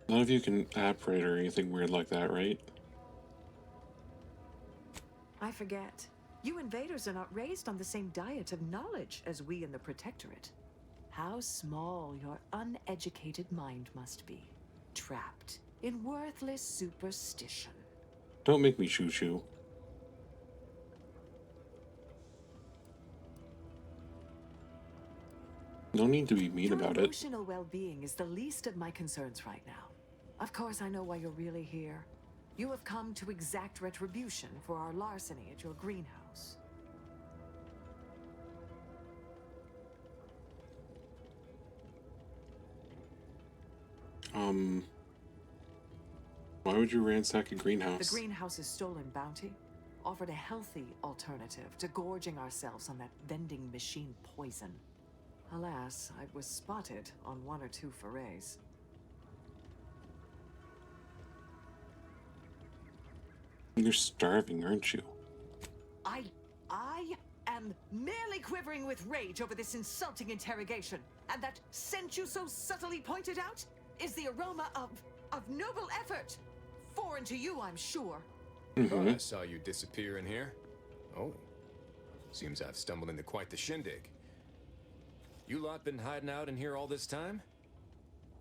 of you can apparate or anything weird like that, right? I forget. You invaders are not raised on the same diet of knowledge as we in the Protectorate. How small your uneducated mind must be. Trapped in worthless superstition. Don't make me choo-choo. No need to be mean Your about it. emotional well-being is the least of my concerns right now. Of course, I know why you're really here. You have come to exact retribution for our larceny at your greenhouse. Why would you ransack a greenhouse? The greenhouse's stolen bounty offered a healthy alternative to gorging ourselves on that vending machine poison. Alas, I was spotted on 1 or 2 forays. You're starving, aren't you? I am merely quivering with rage over this insulting interrogation. And that scent you so subtly pointed out is the aroma of noble effort. Foreign to you, I'm sure. Thought I saw you disappear in here. Oh. Seems I've stumbled into quite the shindig. You lot been hiding out in here all this time?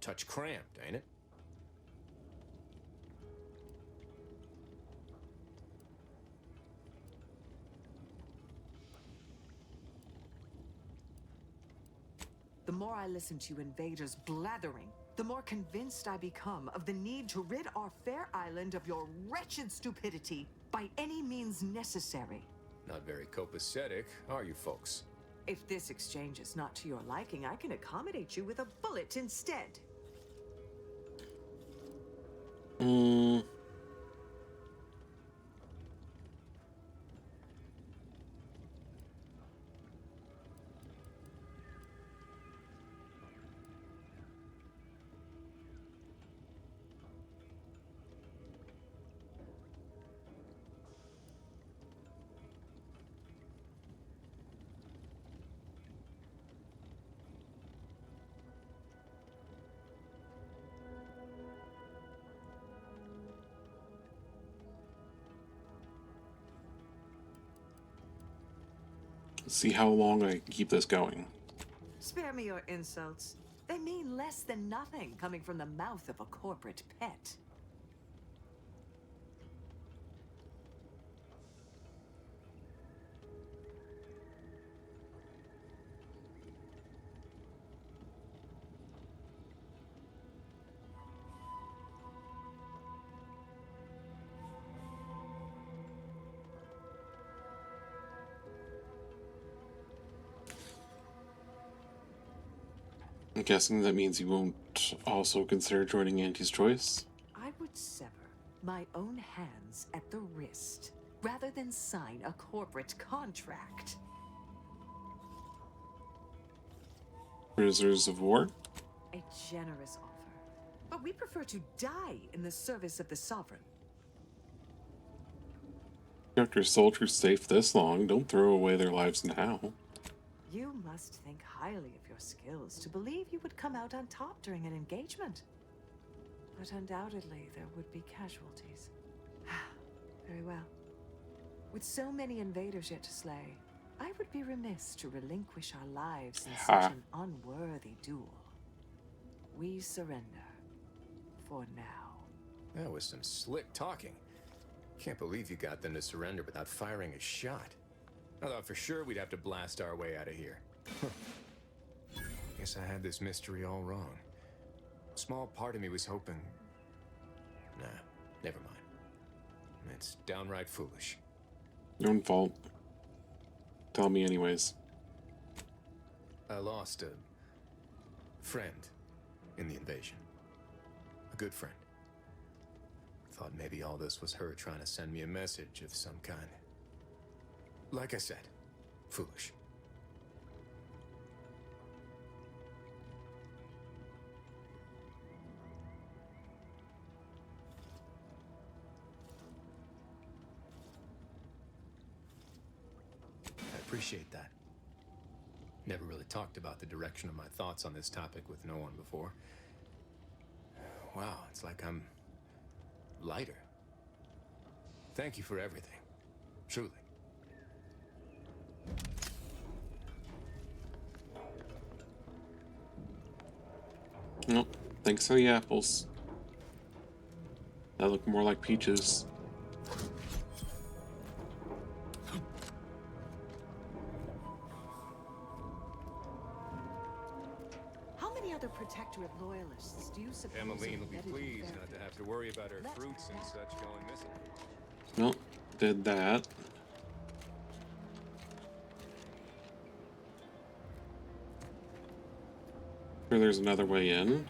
Touch cramped, ain't it? The more I listen to you invaders blathering, the more convinced I become of the need to rid our fair island of your wretched stupidity by any means necessary. Not very copacetic, are you folks? If this exchange is not to your liking, I can accommodate you with a bullet instead. See how long I keep this going. Spare me your insults. They mean less than nothing coming from the mouth of a corporate pet. I'm guessing that means you won't also consider joining Auntie's Choice? I would sever my own hands at the wrist rather than sign a corporate contract. Prisoners of war? A generous offer, but we prefer to die in the service of the sovereign. After soldiers safe this long, don't throw away their lives now. You must think highly of your skills to believe you would come out on top during an engagement. But undoubtedly, there would be casualties. Very well. With so many invaders yet to slay, I would be remiss to relinquish our lives in such an unworthy duel. We surrender. For now. That was some slick talking. Can't believe you got them to surrender without firing a shot. I thought for sure we'd have to blast our way out of here. Guess I had this mystery all wrong. A small part of me was hoping... Nah, never mind. It's downright foolish. Your own fault. Tell me anyways. I lost a friend in the invasion. A good friend. Thought maybe all this was her trying to send me a message of some kind. Like I said, foolish. I appreciate that. Never really talked about the direction of my thoughts on this topic with no one before. Wow, it's like I'm lighter. Thank you for everything. Truly. Nope. Thanks for the apples. That look more like peaches. How many other Protectorate loyalists do you suppose? Emmeline will be pleased not to have to worry about her fruits and such going missing. Nope. Did that. Sure, there's another way in.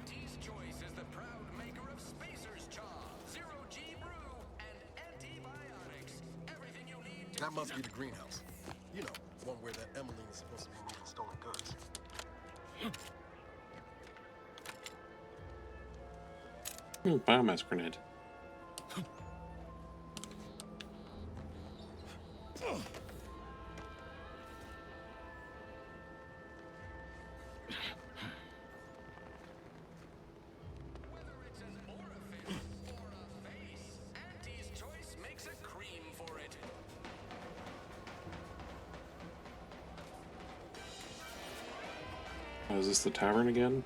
That must be the greenhouse. You know, the one where that Emmeline is supposed to be moving stolen goods. Biomass grenade. Oh, is this the tavern again?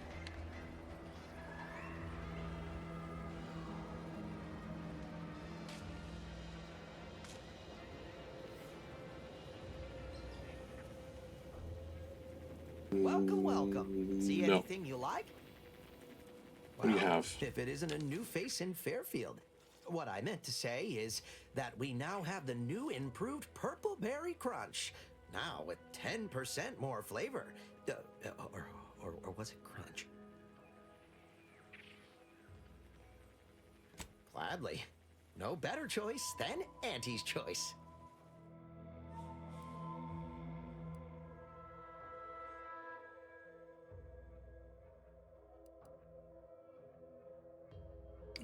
Welcome, welcome. See No. anything you like? What do you have? If it isn't a new face in Fairfield. What I meant to say is that we now have the new improved Purple Berry Crunch. Now with 10% more flavor. Or was it crunch? Gladly. No better choice than Auntie's choice.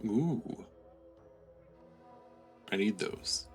Ooh. I need those.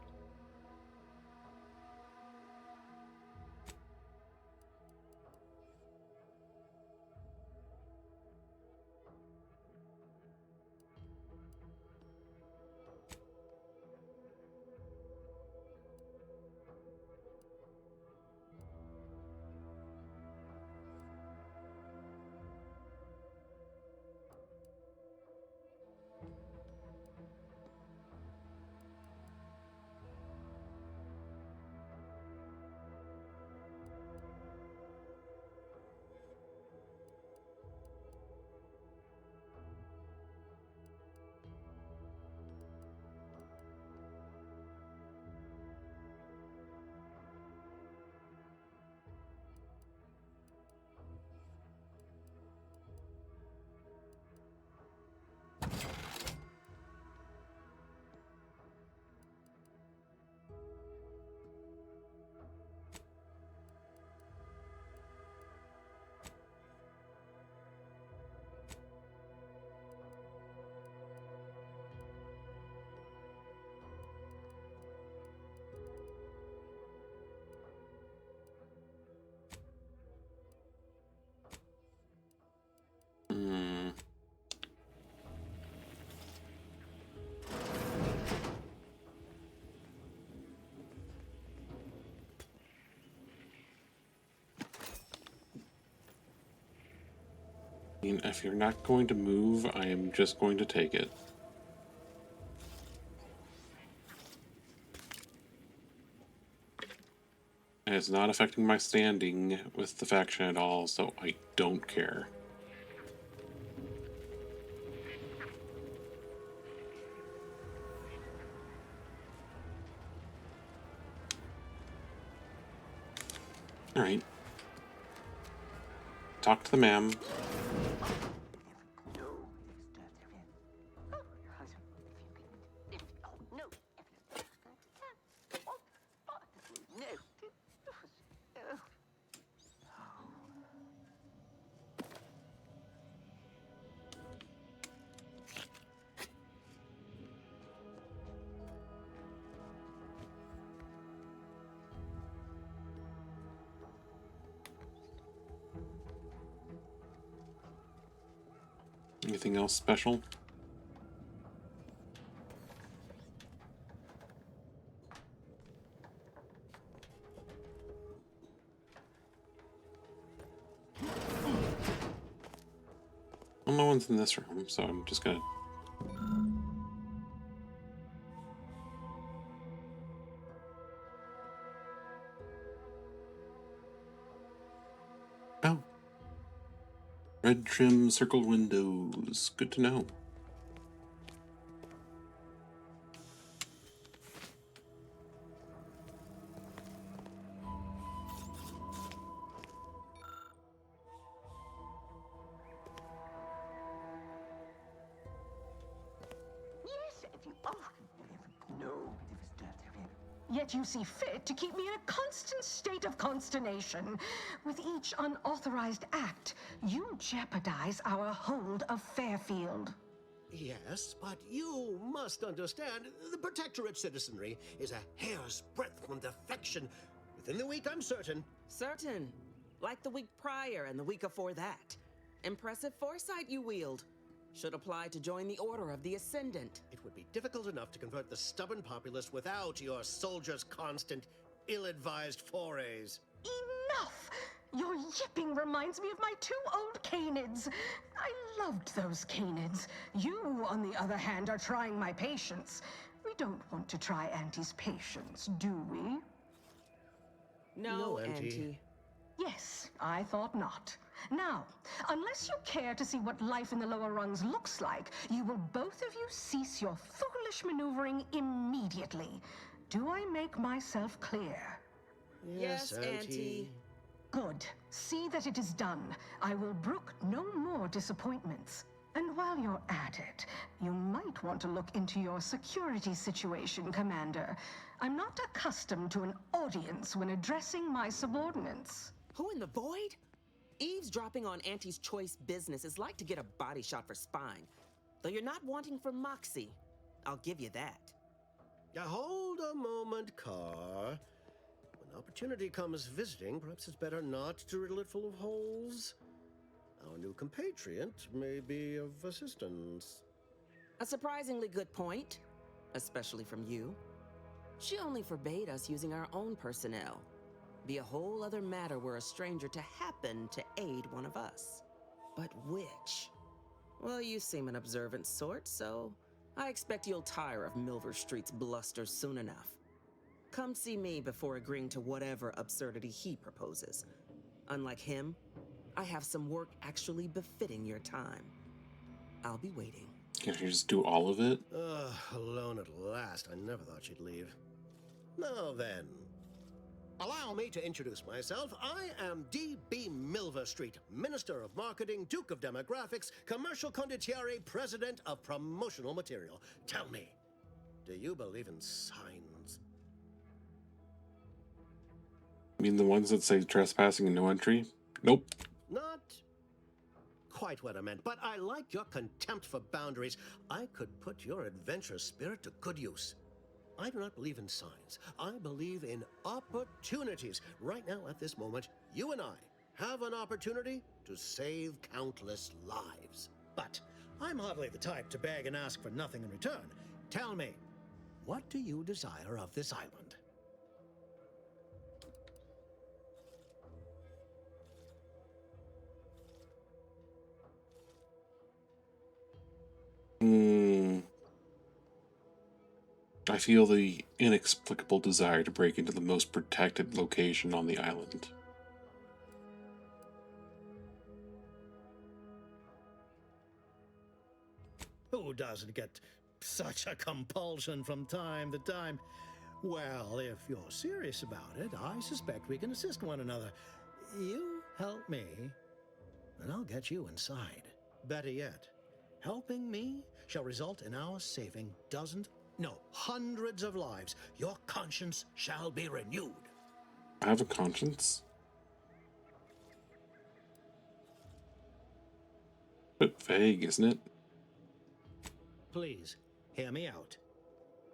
mean, if you're not going to move, I am just going to take it. And it's not affecting my standing with the faction at all, so I don't care. Alright. Talk to the ma'am. Anything else special? Well, no one's in this room, so I'm just gonna... Oh. Red trim circled windows. Good to know. Yet you see fit to keep me in a constant state of consternation. With each unauthorized act, you jeopardize our hold of Fairfield. Yes, but you must understand, the Protectorate citizenry is a hair's breadth from defection. Within the week, I'm certain. Certain. Like the week prior and the week before that. Impressive foresight you wield. Should apply to join the Order of the Ascendant. It would be difficult enough to convert the stubborn populace without your soldiers' constant, ill-advised forays. Enough! Your yipping reminds me of my 2 old canids. I loved those canids. You, on the other hand, are trying my patience. We don't want to try Auntie's patience, do we? No, Auntie. Yes, I thought not. Now, unless you care to see what life in the lower rungs looks like, you will both of you cease your foolish maneuvering immediately. Do I make myself clear? Yes, Auntie. Good. See that it is done. I will brook no more disappointments. And while you're at it, you might want to look into your security situation, Commander. I'm not accustomed to an audience when addressing my subordinates. Who in the void? Eavesdropping on Auntie's choice business is like to get a body shot for spine. Though you're not wanting for moxie. I'll give you that. Hold a moment, Carr. When opportunity comes visiting, perhaps it's better not to riddle it full of holes. Our new compatriot may be of assistance. A surprisingly good point, especially from you. She only forbade us using our own personnel. Be a whole other matter were a stranger to happen to aid one of us. But which? Well, you seem an observant sort, so I expect you'll tire of Milver Street's bluster soon enough. Come see me before agreeing to whatever absurdity he proposes. Unlike him, I have some work actually befitting your time. I'll be waiting. Can't you just do all of it? Alone at last. I never thought she'd leave. Now then, allow me to introduce myself. I am D.B. Milver Street, Minister of Marketing, Duke of Demographics, Commercial Condottiere, President of Promotional Material. Tell me, do you believe in signs? I mean the ones that say trespassing and no entry? Nope. Not quite what I meant, but I like your contempt for boundaries. I could put your adventurous spirit to good use. I do not believe in signs. I believe in opportunities. Right now, at this moment, you and I have an opportunity to save countless lives. But I'm hardly the type to beg and ask for nothing in return. Tell me, what do you desire of this island? I feel the inexplicable desire to break into the most protected location on the island. Who doesn't get such a compulsion from time to time? Well, if you're serious about it, I suspect we can assist one another. You help me, and I'll get you inside. Better yet, helping me shall result in our saving dozens, no, hundreds of lives. Your conscience shall be renewed. I have a conscience? Bit vague, isn't it? Please, hear me out.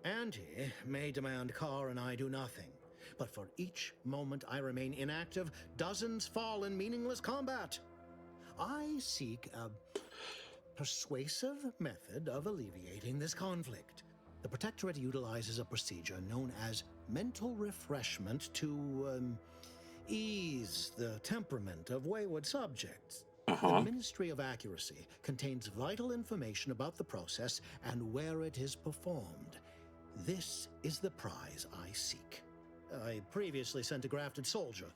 Auntie may demand Carr and I do nothing, but for each moment I remain inactive, dozens fall in meaningless combat. I seek a persuasive method of alleviating this conflict. The Protectorate utilizes a procedure known as mental refreshment to ease the temperament of wayward subjects. The Ministry of Accuracy contains vital information about the process and where it is performed. This is the prize I seek. I previously sent a grafted soldier,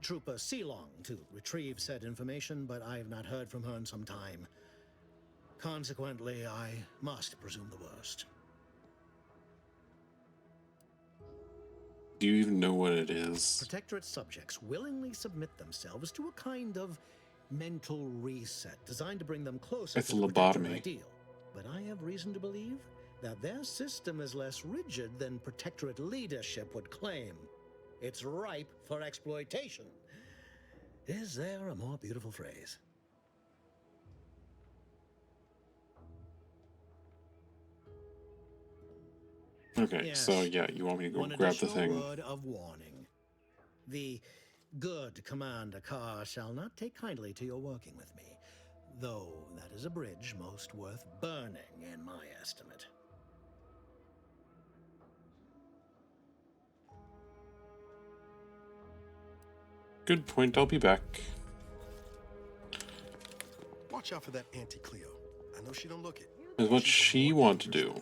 Trooper Sealong, to retrieve said information, but I have not heard from her in some time. Consequently, I must presume the worst. Do you even know what it is? Protectorate subjects willingly submit themselves to a kind of mental reset designed to bring them closer It's to a the Protectorate lobotomy. ideal. But I have reason to believe that their system is less rigid than Protectorate leadership would claim. It's ripe for exploitation. Is there a more beautiful phrase? Okay, Yes. so yeah, you want me to go One grab the additional thing. word of warning. The good Commander Carr shall not take kindly to your working with me, though that is a bridge most worth burning in my estimate. Good point, I'll be back. Watch out for that Auntie Cleo. I know she don't look it. Is what she want to do.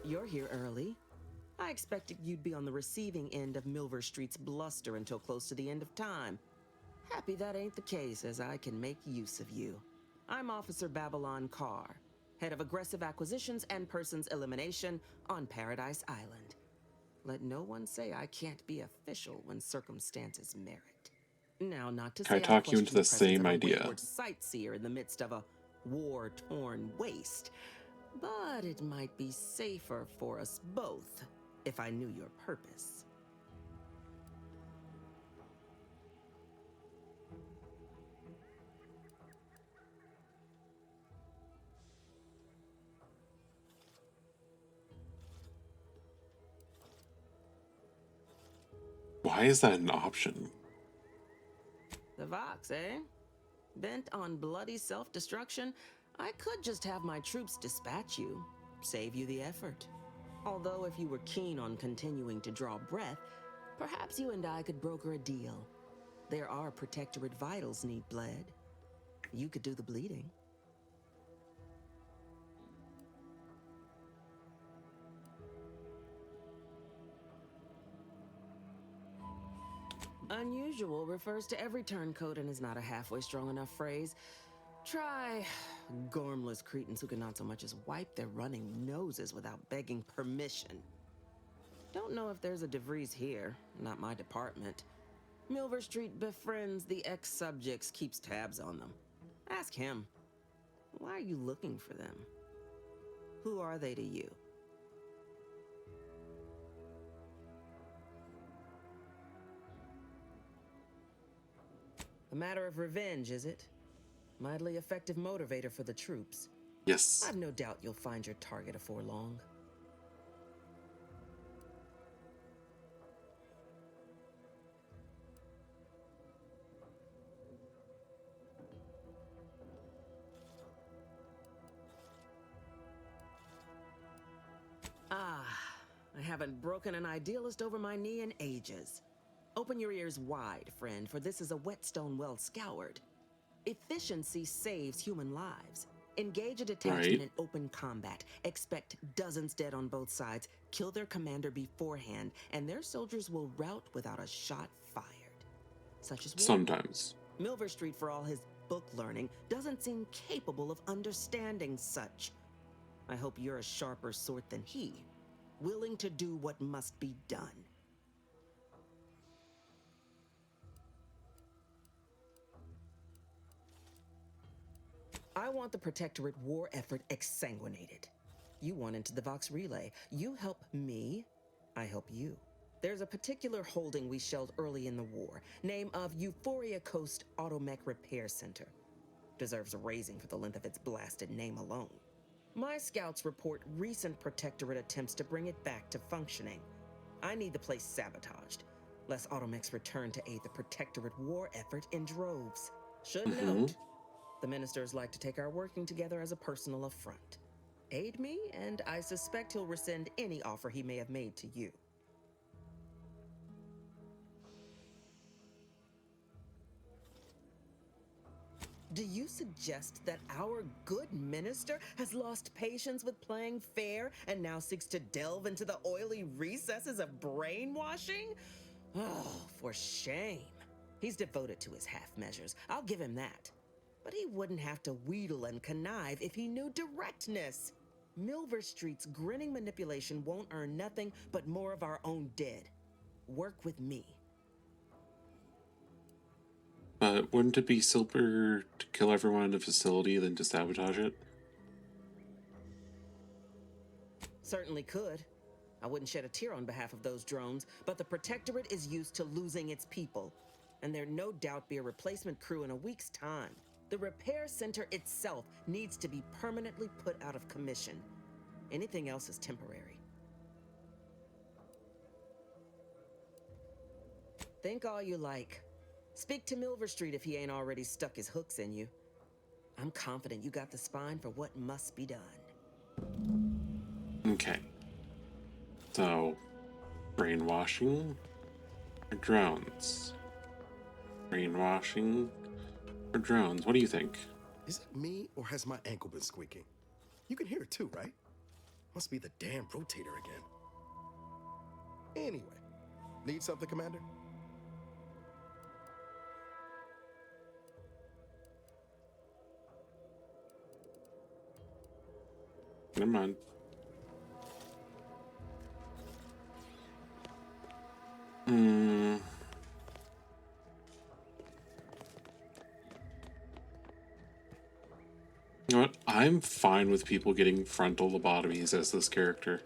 You're here early. I expected you'd be on the receiving end of Milver Street's bluster until close to the end of time. Happy that ain't the case, as I can make use of you. I'm Officer Babylon Carr, head of aggressive acquisitions and persons elimination on Paradise Island. Let no one say I can't be official when circumstances merit. Now, not to Can I say talk you into the question presence same of a idea? wayward sightseer in the midst of a war-torn waste, but it might be safer for us both if I knew your purpose. Why is that an option? The Vox, eh? Bent on bloody self-destruction, I could just have my troops dispatch you, save you the effort. Although if you were keen on continuing to draw breath, perhaps you and I could broker a deal. There are Protectorate vitals need bled. You could do the bleeding. Unusual refers to every turncoat and is not a halfway strong enough phrase. Try gormless cretins who can not so much as wipe their running noses without begging permission. Don't know if there's a DeVries here, not my department. Milver Street befriends the ex-subjects, keeps tabs on them. Ask him. Why are you looking for them? Who are they to you? A matter of revenge, is it? Mightily effective motivator for the troops. Yes. I've no doubt you'll find your target afore long. Ah, I haven't broken an idealist over my knee in ages. Open your ears wide, friend, for this is a whetstone well scoured. Efficiency saves human lives. Engage a detachment Right. in open combat. Expect dozens dead on both sides. Kill their commander beforehand, and their soldiers will rout without a shot fired. Such as war. Sometimes. Milver Street, for all his book learning, doesn't seem capable of understanding such. I hope you're a sharper sort than he, willing to do what must be done. I want the Protectorate war effort exsanguinated. You want into the Vox Relay. You help me, I help you. There's a particular holding we shelled early in the war, name of Euphoria Coast Automech Repair Center. Deserves a raising for the length of its blasted name alone. My scouts report recent Protectorate attempts to bring it back to functioning. I need the place sabotaged, lest Automechs return to aid the Protectorate war effort in droves. Should note, the ministers like to take our working together as a personal affront. Aid me, and I suspect he'll rescind any offer he may have made to you. Do you suggest that our good minister has lost patience with playing fair and now seeks to delve into the oily recesses of brainwashing? Oh, for shame. He's devoted to his half measures. I'll give him that. But he wouldn't have to wheedle and connive if he knew directness. Milver Street's grinning manipulation won't earn nothing but more of our own dead. Work with me. But wouldn't it be simpler to kill everyone in the facility than to sabotage it? Certainly could. I wouldn't shed a tear on behalf of those drones, but the Protectorate is used to losing its people, and there'd no doubt be a replacement crew in a week's time. The repair center itself needs to be permanently put out of commission. Anything else is temporary. Think all you like. Speak to Milver Street if he ain't already stuck his hooks in you. I'm confident you got the spine for what must be done. Okay. So, brainwashing or drones? Brainwashing or drones? What do you think? Is it me, or has my ankle been squeaking? You can hear it too, right? Must be the damn rotator again. Anyway, need something, Commander? Never mind. You know what? I'm fine with people getting frontal lobotomies as this character.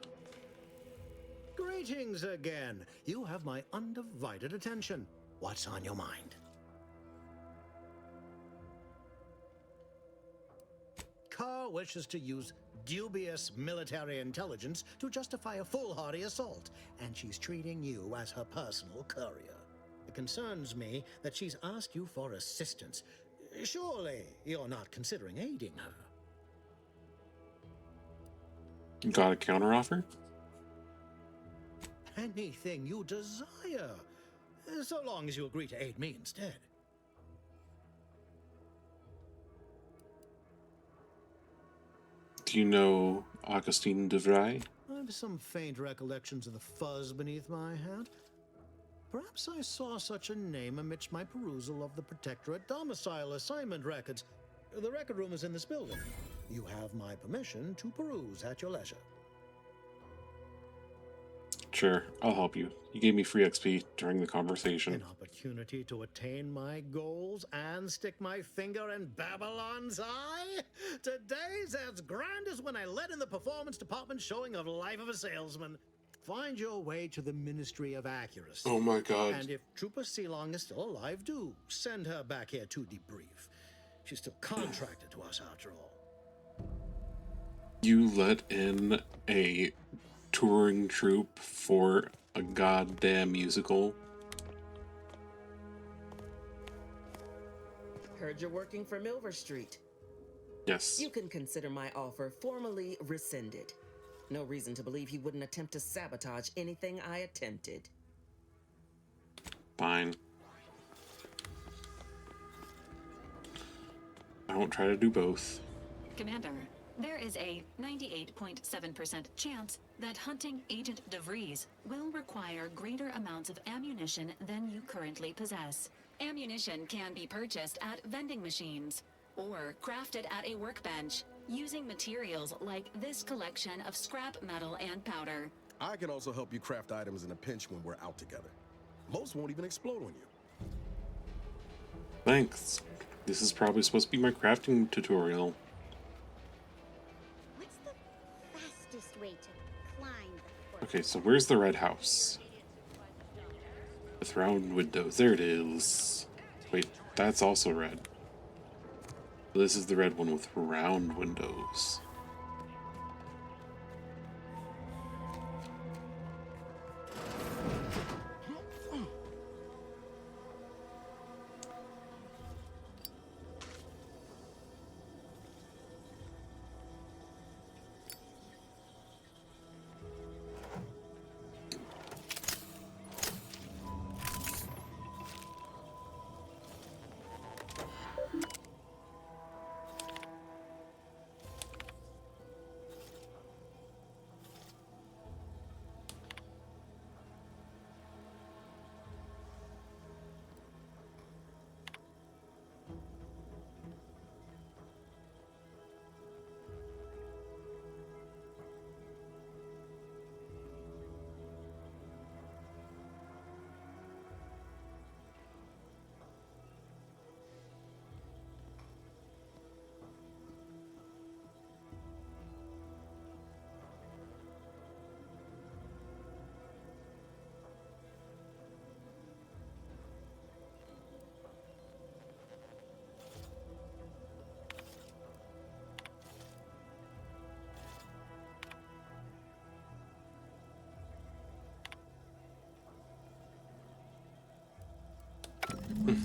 Greetings again. You have my undivided attention. What's on your mind? Carr wishes to use dubious military intelligence to justify a foolhardy assault, and she's treating you as her personal courier. It concerns me that she's asked you for assistance. Surely you're not considering aiding her. Got a counteroffer? Anything you desire, so long as you agree to aid me instead. Do you know Augustine de Vrij? I've some faint recollections of the fuzz beneath my hat. Perhaps I saw such a name amidst my perusal of the Protectorate domicile assignment records. The record room is in this building. You have my permission to peruse at your leisure. Sure, I'll help you. You gave me free XP during the conversation. An opportunity to attain my goals and stick my finger in Babylon's eye? Today's as grand as when I led in the performance department showing of Life of a Salesman. Find your way to the Ministry of Accuracy. Oh my god. And if Trooper Sealong is still alive, do send her back here to debrief. She's still contracted to us after all. You let in a touring troupe for a goddamn musical? Heard you're working for Milver Street. Yes. You can consider my offer formally rescinded. No reason to believe he wouldn't attempt to sabotage anything I attempted. Fine. I won't try to do both. Commander, there is a 98.7% chance that hunting Agent DeVries will require greater amounts of ammunition than you currently possess. Ammunition can be purchased at vending machines or crafted at a workbench using materials like this collection of scrap metal and powder. I can also help you craft items in a pinch when we're out together. Most won't even explode on you. Thanks. This is probably supposed to be my crafting tutorial. What's the fastest way to climb the Okay, so where's the red house? With round windows. There it is. Wait, that's also red. This is the red one with round windows.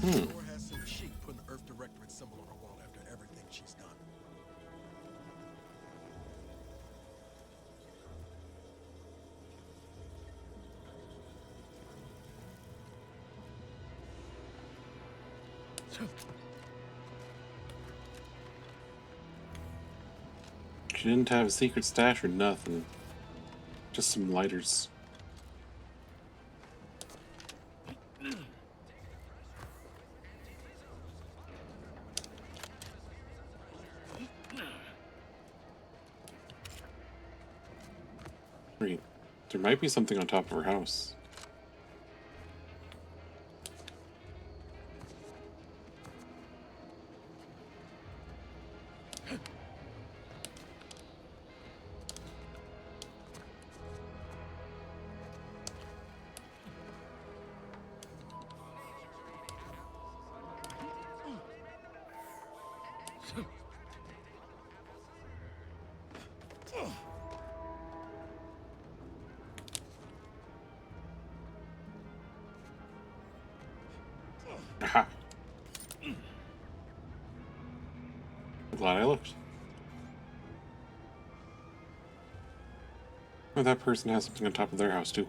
Laura has some chic putting the Earth Directorate symbol on her wall after everything she's done. She didn't have a secret stash or nothing. Just some lighters. Wait, there might be something on top of her house. Aha. Glad I looked. Oh, that person has something on top of their house too.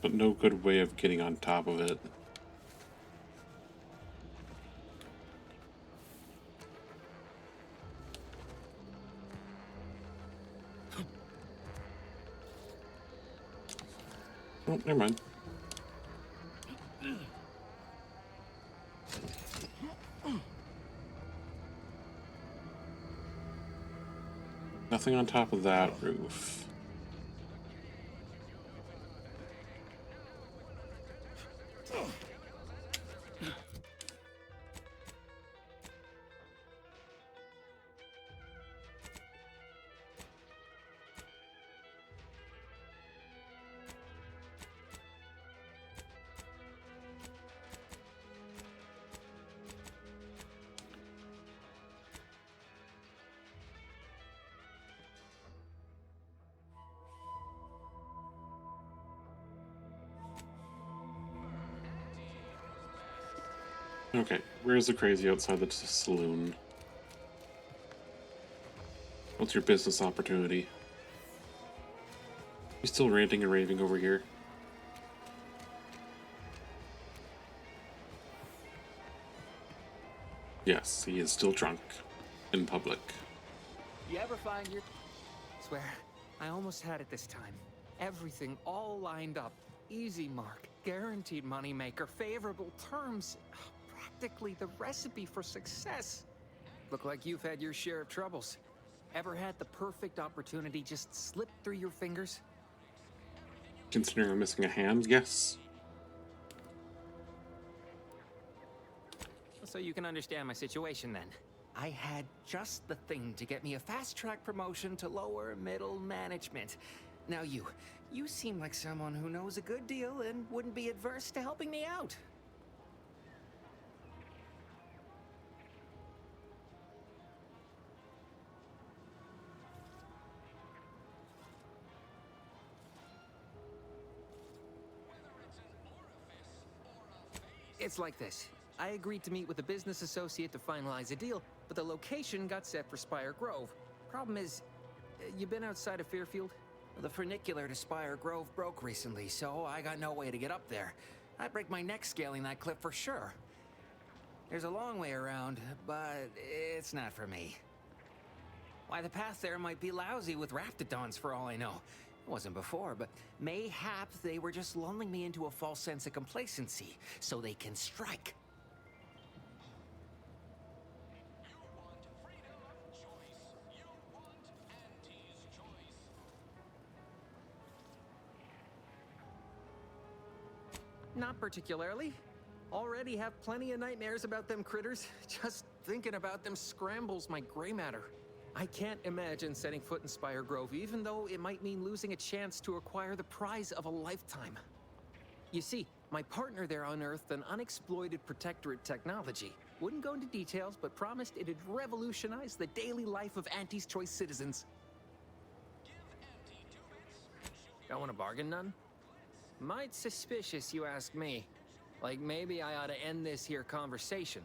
But no good way of getting on top of it. Oh, never mind. Nothing on top of that roof. Okay, where's the crazy outside the saloon? What's your business opportunity? You still ranting and raving over here? Yes, he is still drunk in public. You ever find your... Swear, I almost had it this time. Everything all lined up. Easy mark, guaranteed moneymaker, favorable terms. Practically the recipe for success. Look like you've had your share of troubles. Ever had the perfect opportunity just slip through your fingers? Considering I'm missing a hand, yes. So you can understand my situation then. I had just the thing to get me a fast-track promotion to lower middle management. Now you seem like someone who knows a good deal and wouldn't be adverse to helping me out. It's like this. I agreed to meet with a business associate to finalize a deal, but the location got set for Spire Grove. Problem is, you been outside of Fairfield? The funicular to Spire Grove broke recently, so I got no way to get up there. I'd break my neck scaling that cliff for sure. There's a long way around, but it's not for me. Why, the path there might be lousy with raptidons for all I know. It wasn't before, but mayhap they were just lulling me into a false sense of complacency so they can strike. Not particularly. Already have plenty of nightmares about them critters. Just thinking about them scrambles my gray matter. I can't imagine setting foot in Spire Grove, even though it might mean losing a chance to acquire the prize of a lifetime. You see, my partner there unearthed an unexploited protectorate technology. Wouldn't go into details, but promised it'd revolutionize the daily life of Auntie's Choice citizens. Don't want to bargain none? Might suspicious, you ask me. Like maybe I ought to end this here conversation.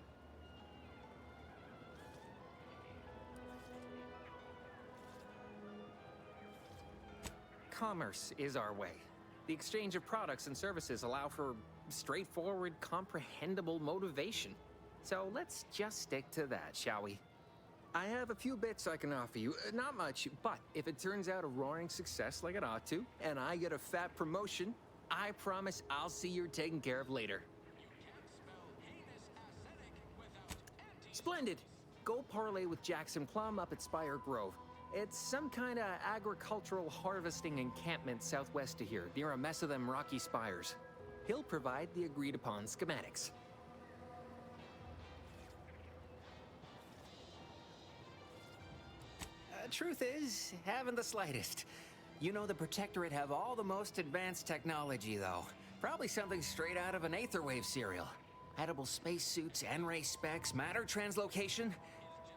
Commerce is our way. The exchange of products and services allow for straightforward, comprehensible motivation. So let's just stick to that, shall we? I have a few bits I can offer you. Not much, but if it turns out a roaring success like it ought to, and I get a fat promotion, I promise I'll see you're taken care of later. Splendid! Go parlay with Jackson Plum up at Spire Grove. It's some kind of agricultural harvesting encampment southwest of here, near a mess of them rocky spires. He'll provide the agreed-upon schematics. Truth is, haven't the slightest. You know the Protectorate have all the most advanced technology, though. Probably something straight out of an Aetherwave serial. Edible spacesuits, N-ray specs, matter translocation.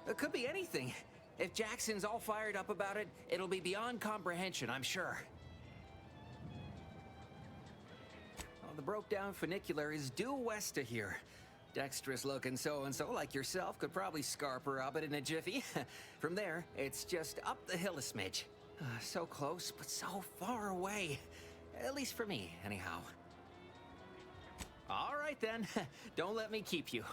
It could be anything. If Jackson's all fired up about it, it'll be beyond comprehension, I'm sure. Well, the broke-down funicular is due west of here. Dexterous-looking so-and-so like yourself could probably scarp her up it in a jiffy. From there, it's just up the hill a smidge. So close, but so far away. At least for me, anyhow. All right, then. Don't let me keep you.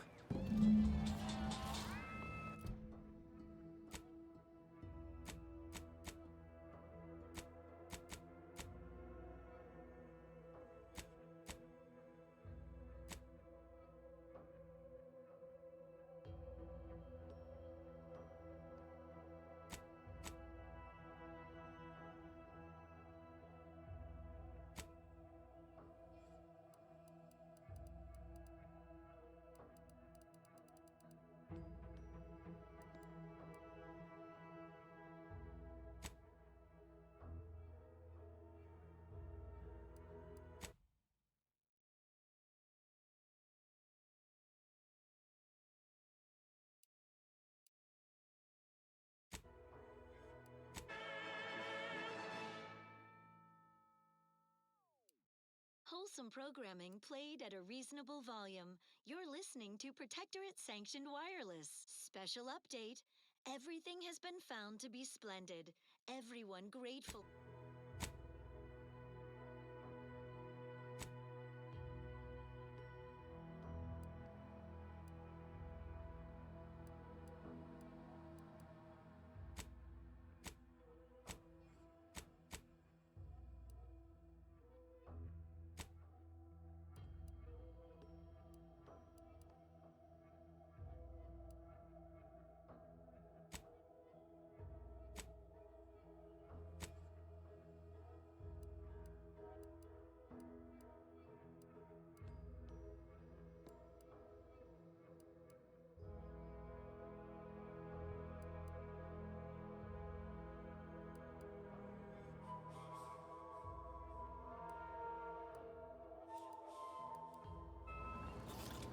Wholesome programming played at a reasonable volume. You're listening to Protectorate Sanctioned Wireless. Special update. Everything has been found to be splendid. Everyone grateful.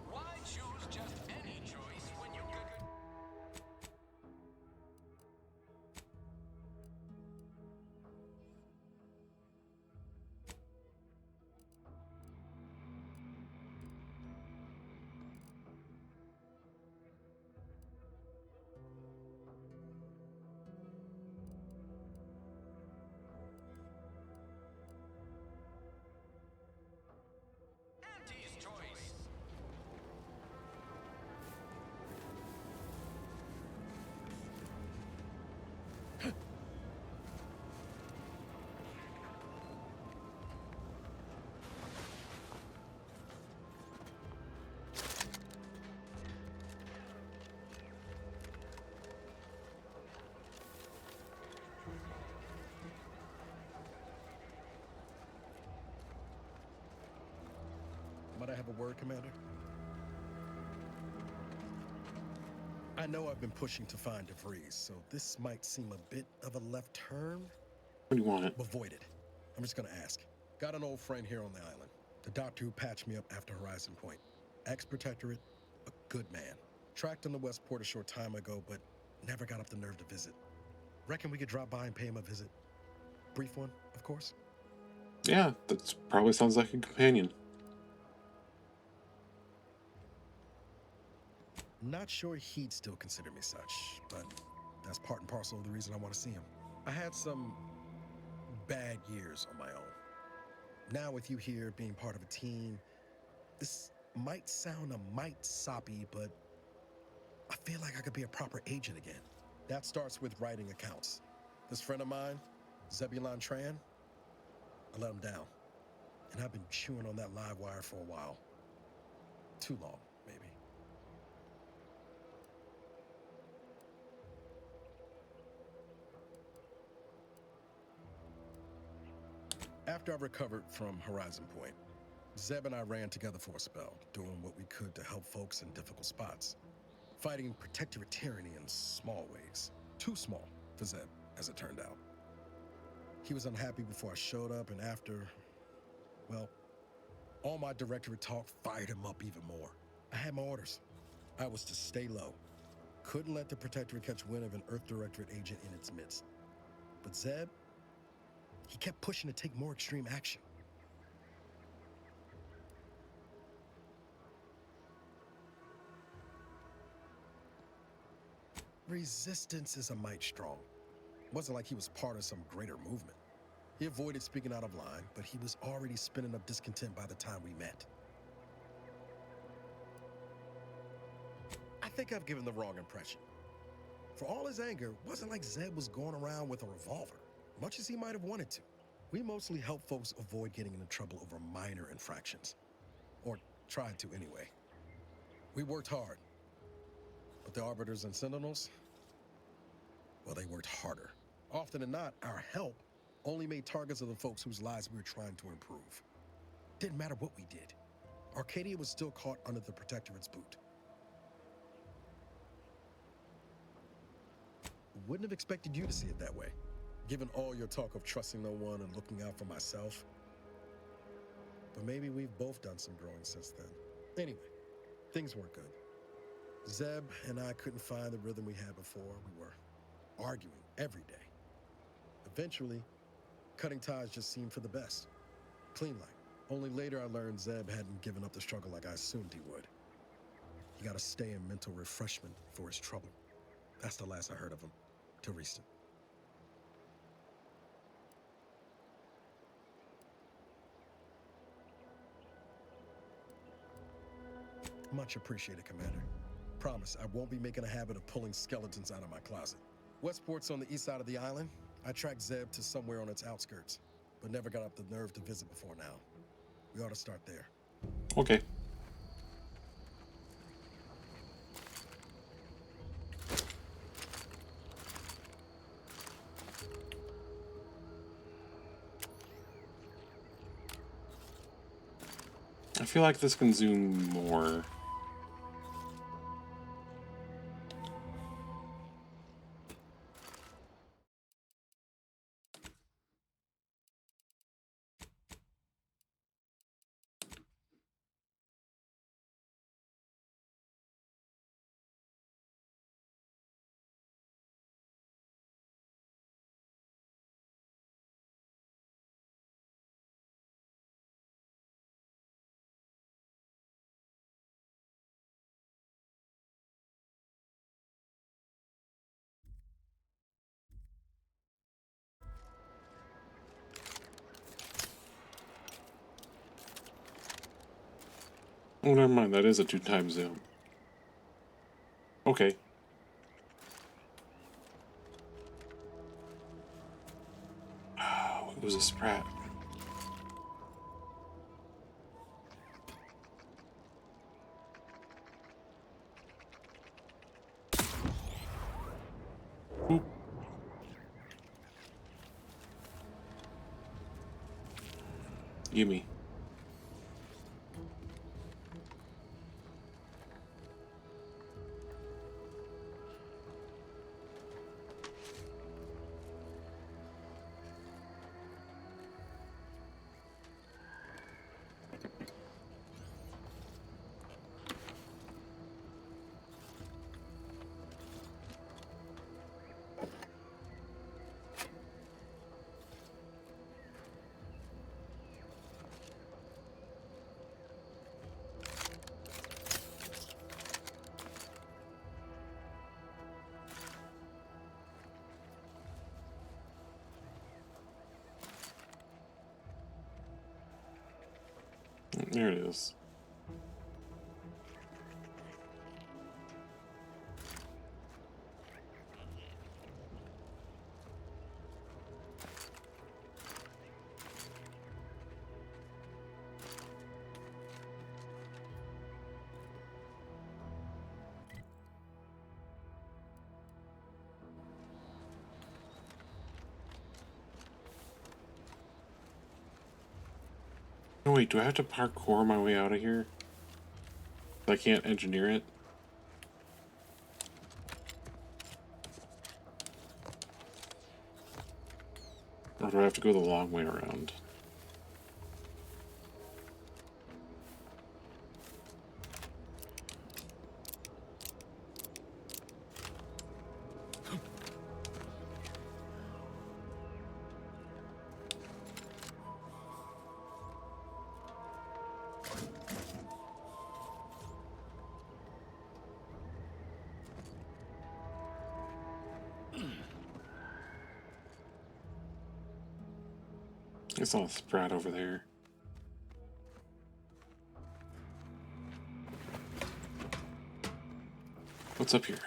Why choose just any choice when you could... Auntie's choice. Might I have a word, Commander? I know I've been pushing to find DeVries, so this might seem a bit of a left turn. What do you want? Avoid it. I'm just gonna ask. Got an old friend here on the island. The doctor who patched me up after Horizon Point. Ex-protectorate, a good man. Tracked on the Westport a short time ago, but never got up the nerve to visit. Reckon we could drop by and pay him a visit? Brief one, of course. Yeah, that probably sounds like a companion. Not sure he'd still consider me such, but that's part and parcel of the reason I want to see him. I had some bad years on my own. Now with you here being part of a team, this might sound a mite soppy, but I feel like I could be a proper agent again. That starts with writing accounts. This friend of mine, Zebulon Tran, I let him down. And I've been chewing on that live wire for a while. Too long, maybe. After I recovered from Horizon Point, Zeb and I ran together for a spell, doing what we could to help folks in difficult spots. Fighting protectorate tyranny in small ways. Too small for Zeb, as it turned out. He was unhappy before I showed up, and after, well, all my directorate talk fired him up even more. I had my orders. I was to stay low. Couldn't let the protectorate catch wind of an Earth Directorate agent in its midst. But Zeb, he kept pushing to take more extreme action. Resistance is a mite strong. Wasn't like he was part of some greater movement. He avoided speaking out of line, but he was already spinning up discontent by the time we met. I think I've given the wrong impression. For all his anger, it wasn't like Zeb was going around with a revolver, much as he might have wanted to. We mostly help folks avoid getting into trouble over minor infractions. Or tried to anyway. We worked hard. But the Arbiters and Sentinels, well, they worked harder. Often than not, our help only made targets of the folks whose lives we were trying to improve. Didn't matter what we did. Arcadia was still caught under the Protectorate's boot. Wouldn't have expected you to see it that way, given all your talk of trusting no one and looking out for myself. But maybe we've both done some growing since then. Anyway, things weren't good. Zeb and I couldn't find the rhythm we had before. We were arguing every day. Eventually, cutting ties just seemed for the best. Clean like. Only later I learned Zeb hadn't given up the struggle like I assumed he would. He got to stay in mental refreshment for his trouble. That's the last I heard of him. Till recent. Much appreciated, Commander. Promise, I won't be making a habit of pulling skeletons out of my closet. Westport's on the east side of the island. I tracked Zeb to somewhere on its outskirts, but never got up the nerve to visit before now. We ought to start there. Okay. I feel like this can zoom more. Oh, never mind. That is a 2x zoom. Okay. Oh, it was a sprat. Oop. Gimme. There it is. Oh wait, do I have to parkour my way out of here? I can't engineer it? Or do I have to go the long way around? I saw a sprat over there. What's up here?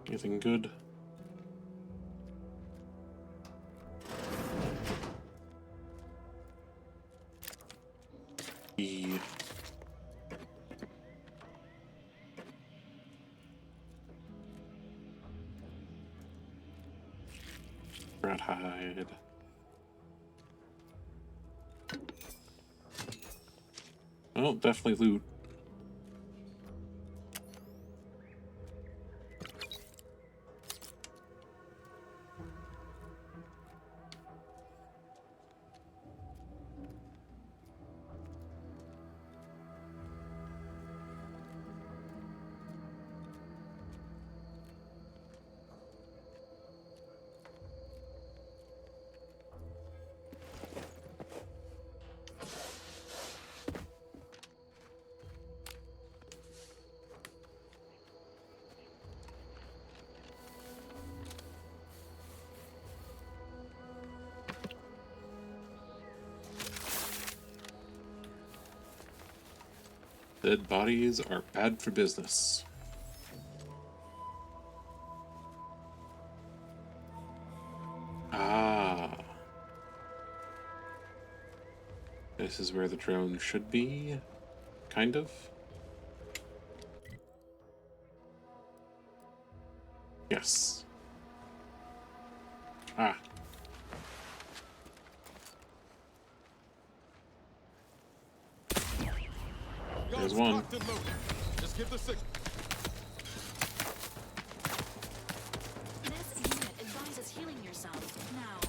Anything good? Rat hide. Oh, definitely loot. Dead bodies are bad for business. Ah. This is where the drone should be, kind of. Yes. Ah. There's one. Just give the signal. This unit advises healing yourself now.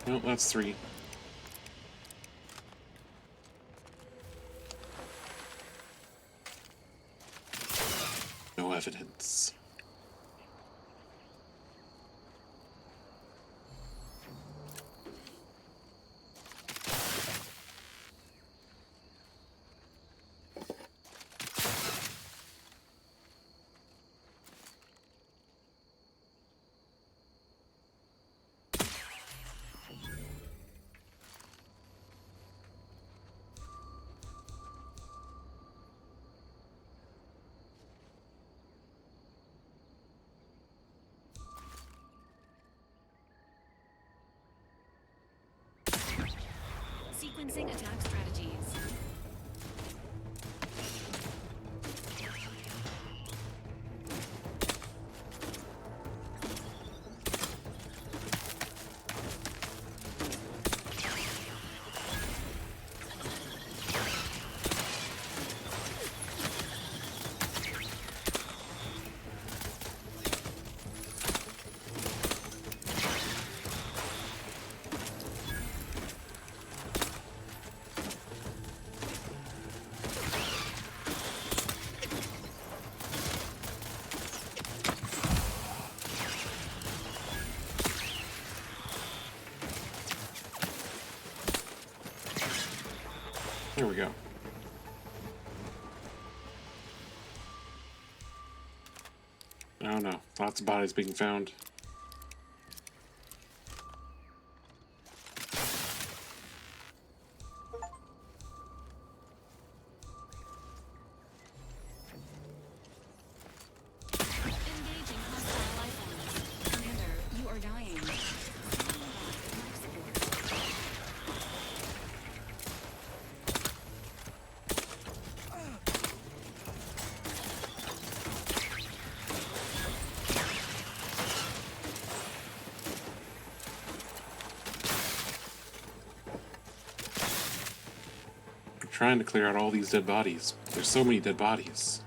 Well, that's 3. No evidence. Sequencing attack strategies. There we go. I don't know. Lots of bodies being found. Engaging hostile life forms. Commander, you are dying. I'm trying to clear out all these dead bodies. There's so many dead bodies.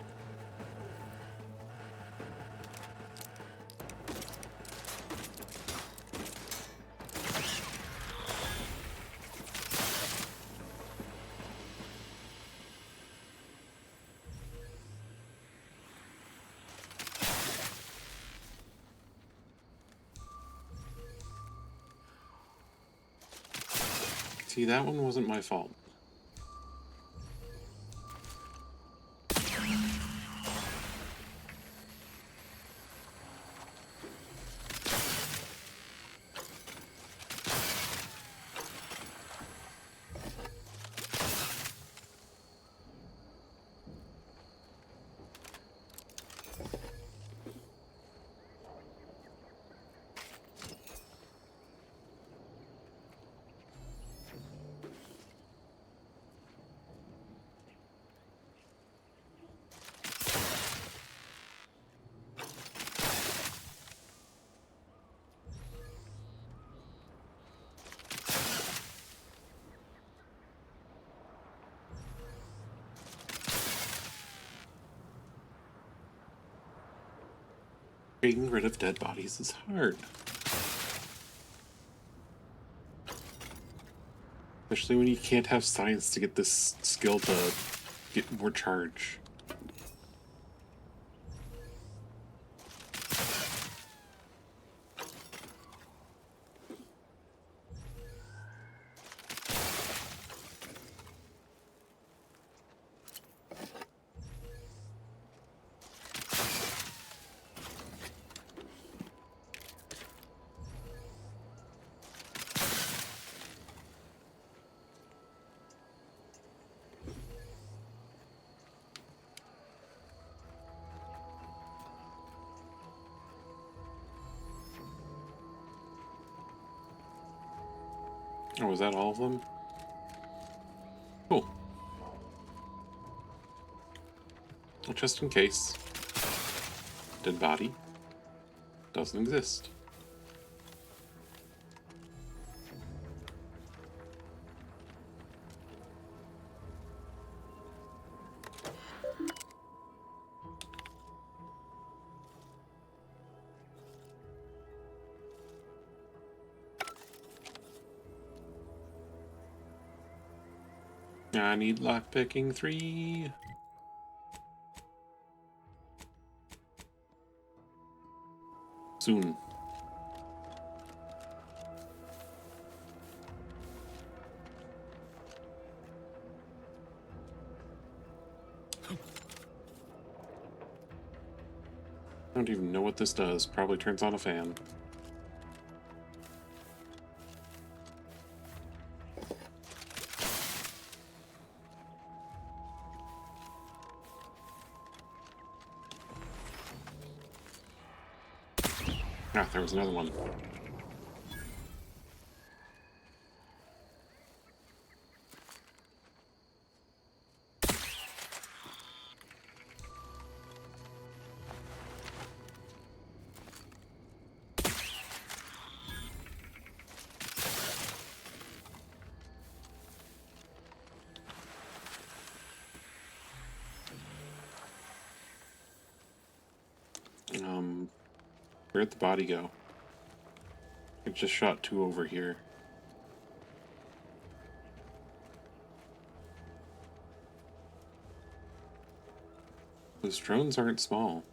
See, that one wasn't my fault. Getting rid of dead bodies is hard. Especially when you can't have science to get this skill to get more charge. Oh, was that all of them? Cool. Well, just in case. Dead body doesn't exist. I need lockpicking 3. Soon. I don't even know what this does. Probably turns on a fan. Ah, there was another one. Where'd the body go? I just shot 2 over here. Those drones aren't small.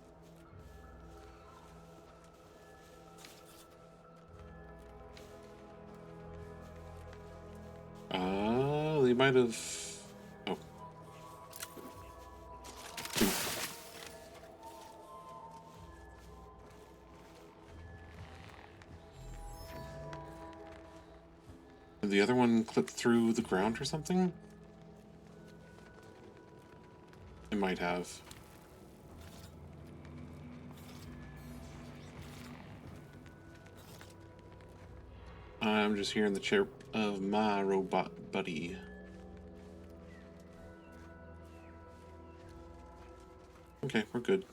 They might have... Oh. Did the other one clip through the ground or something? It might have. I'm just hearing the chirp of my robot buddy. Okay, we're good.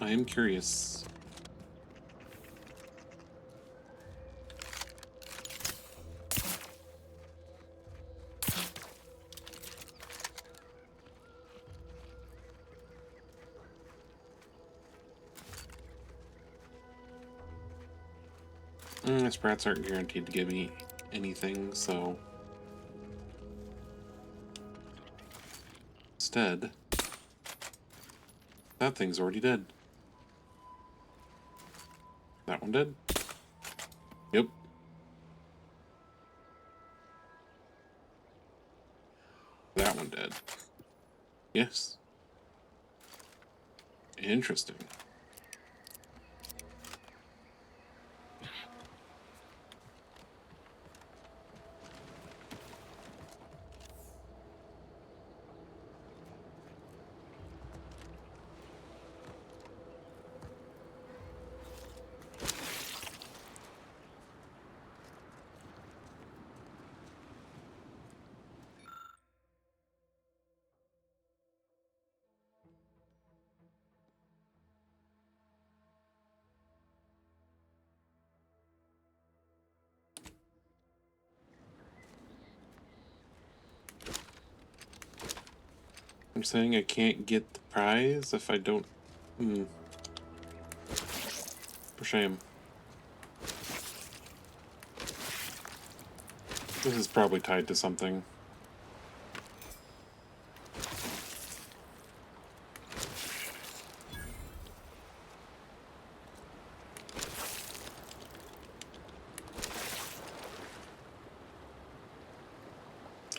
I am curious. Sprats aren't guaranteed to give me anything, so... Instead... That thing's already dead. That one dead? Yep. That one dead. Yes. Interesting. I'm saying I can't get the prize if I don't... For shame. This is probably tied to something.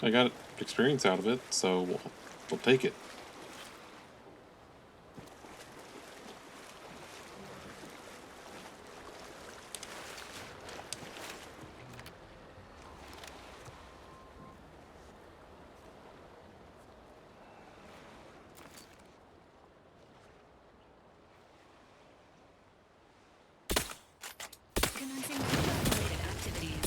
I got experience out of it, so we'll take it. Commencing related activities.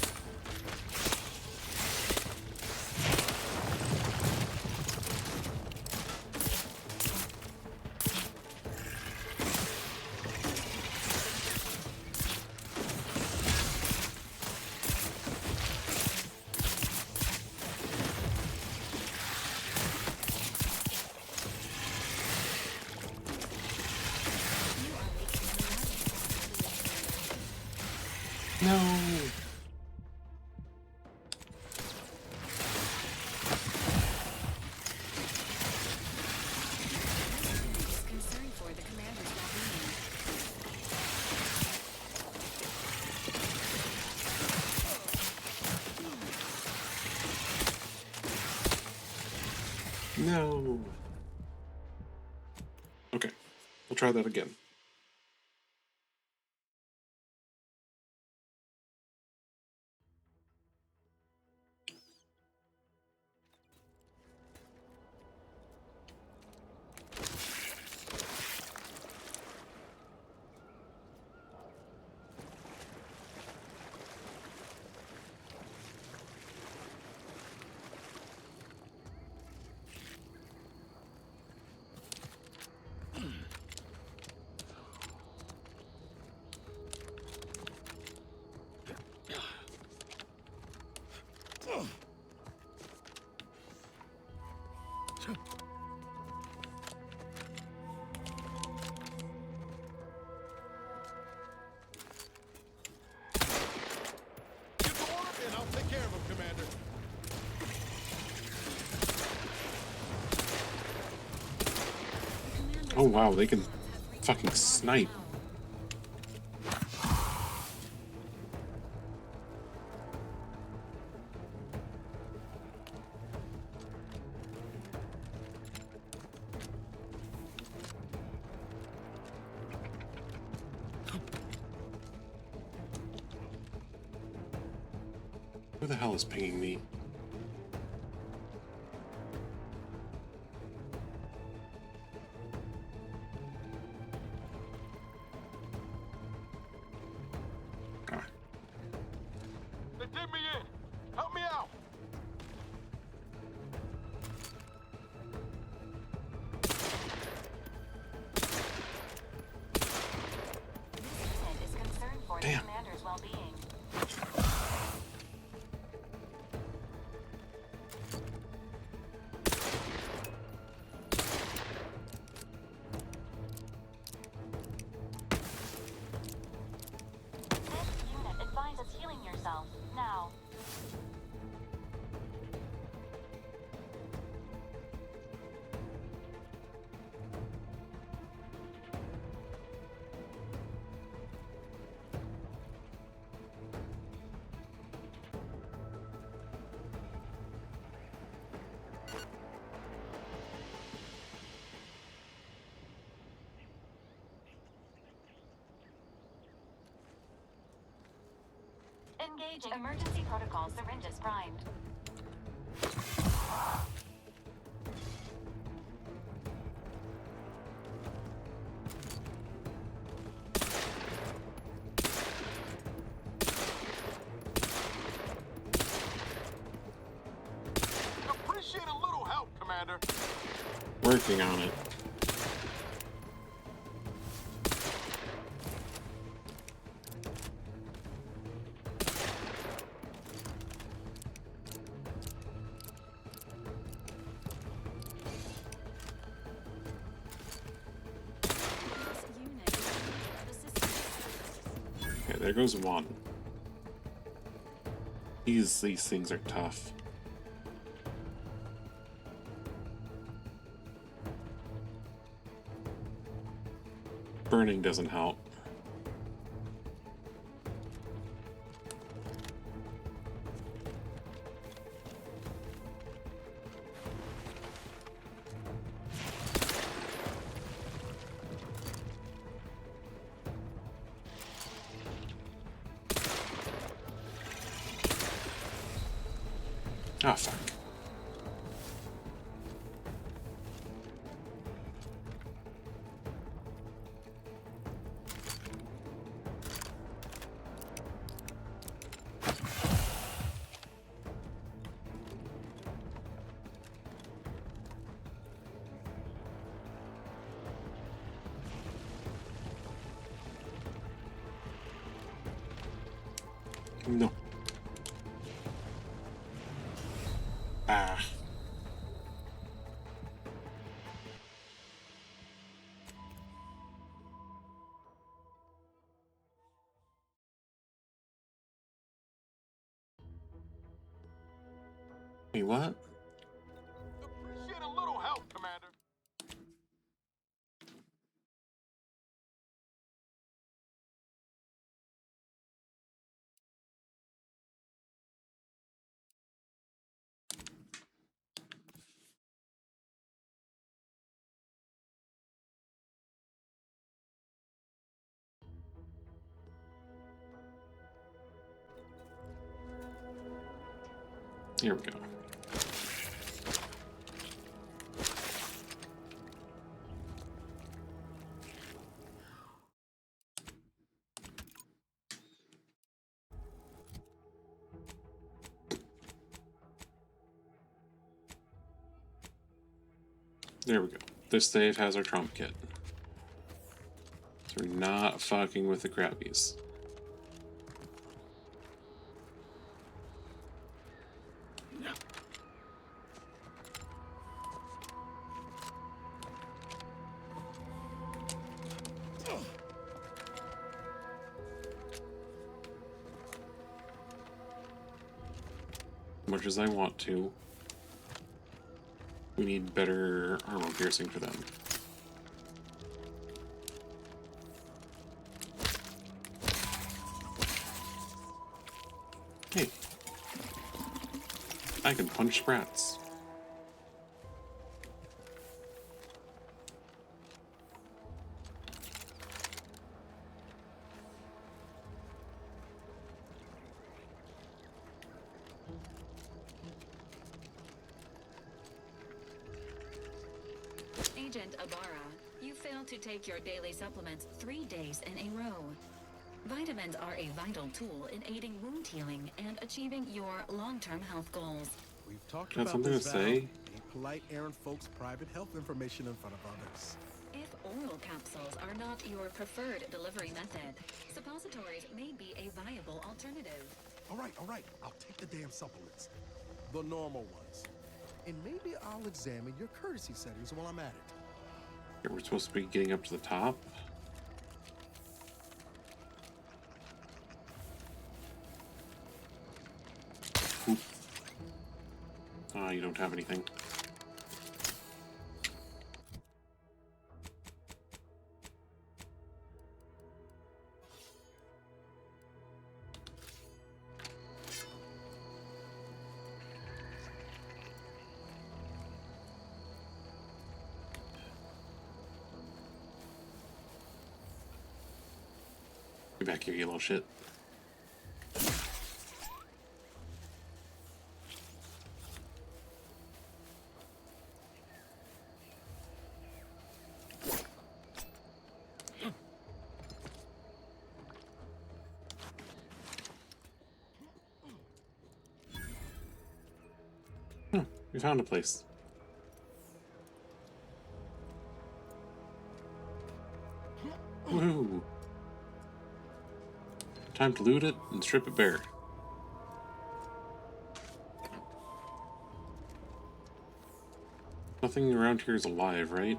No. Is concerned for the commander's well-being. No. Okay, we'll try that again. Get to work and I'll take care of him, Commander. Oh wow, they can fucking snipe. Who the hell is pinging me? Ah, They did me in. Help me out. Is concerned for the Damn. commander's well-being. This unit advises healing yourself now. Engaging emergency protocol syringes primed. Appreciate a little help, Commander. working on it. Okay, there goes one. These things are tough. Burning doesn't help. Oh, fuck. No. Ah. Wait, what? Appreciate a little help, Commander. Here we go. There we go. This save has our trump kit. So we're not fucking with the crabbies. Much as I want to, we need better armor piercing for them. Hey, I can punch sprats. Agent Ibarra, you failed to take your daily supplements 3 days in a row. Vitamins are a vital tool in aiding wound healing and achieving your long-term health goals. We've talked Got about something this, to Val. say? Ain't polite airing folks' private health information in front of others. If oral capsules are not your preferred delivery method, suppositories may be a viable alternative. All right. I'll take the damn supplements. The normal ones. And maybe I'll examine your courtesy settings while I'm at it. Here, we're supposed to be getting up to the top. Oop. Ah, you don't have anything. Get back here, you little shit. We found a place. Woohoo! Time to loot it and strip it bare. Nothing around here is alive, right?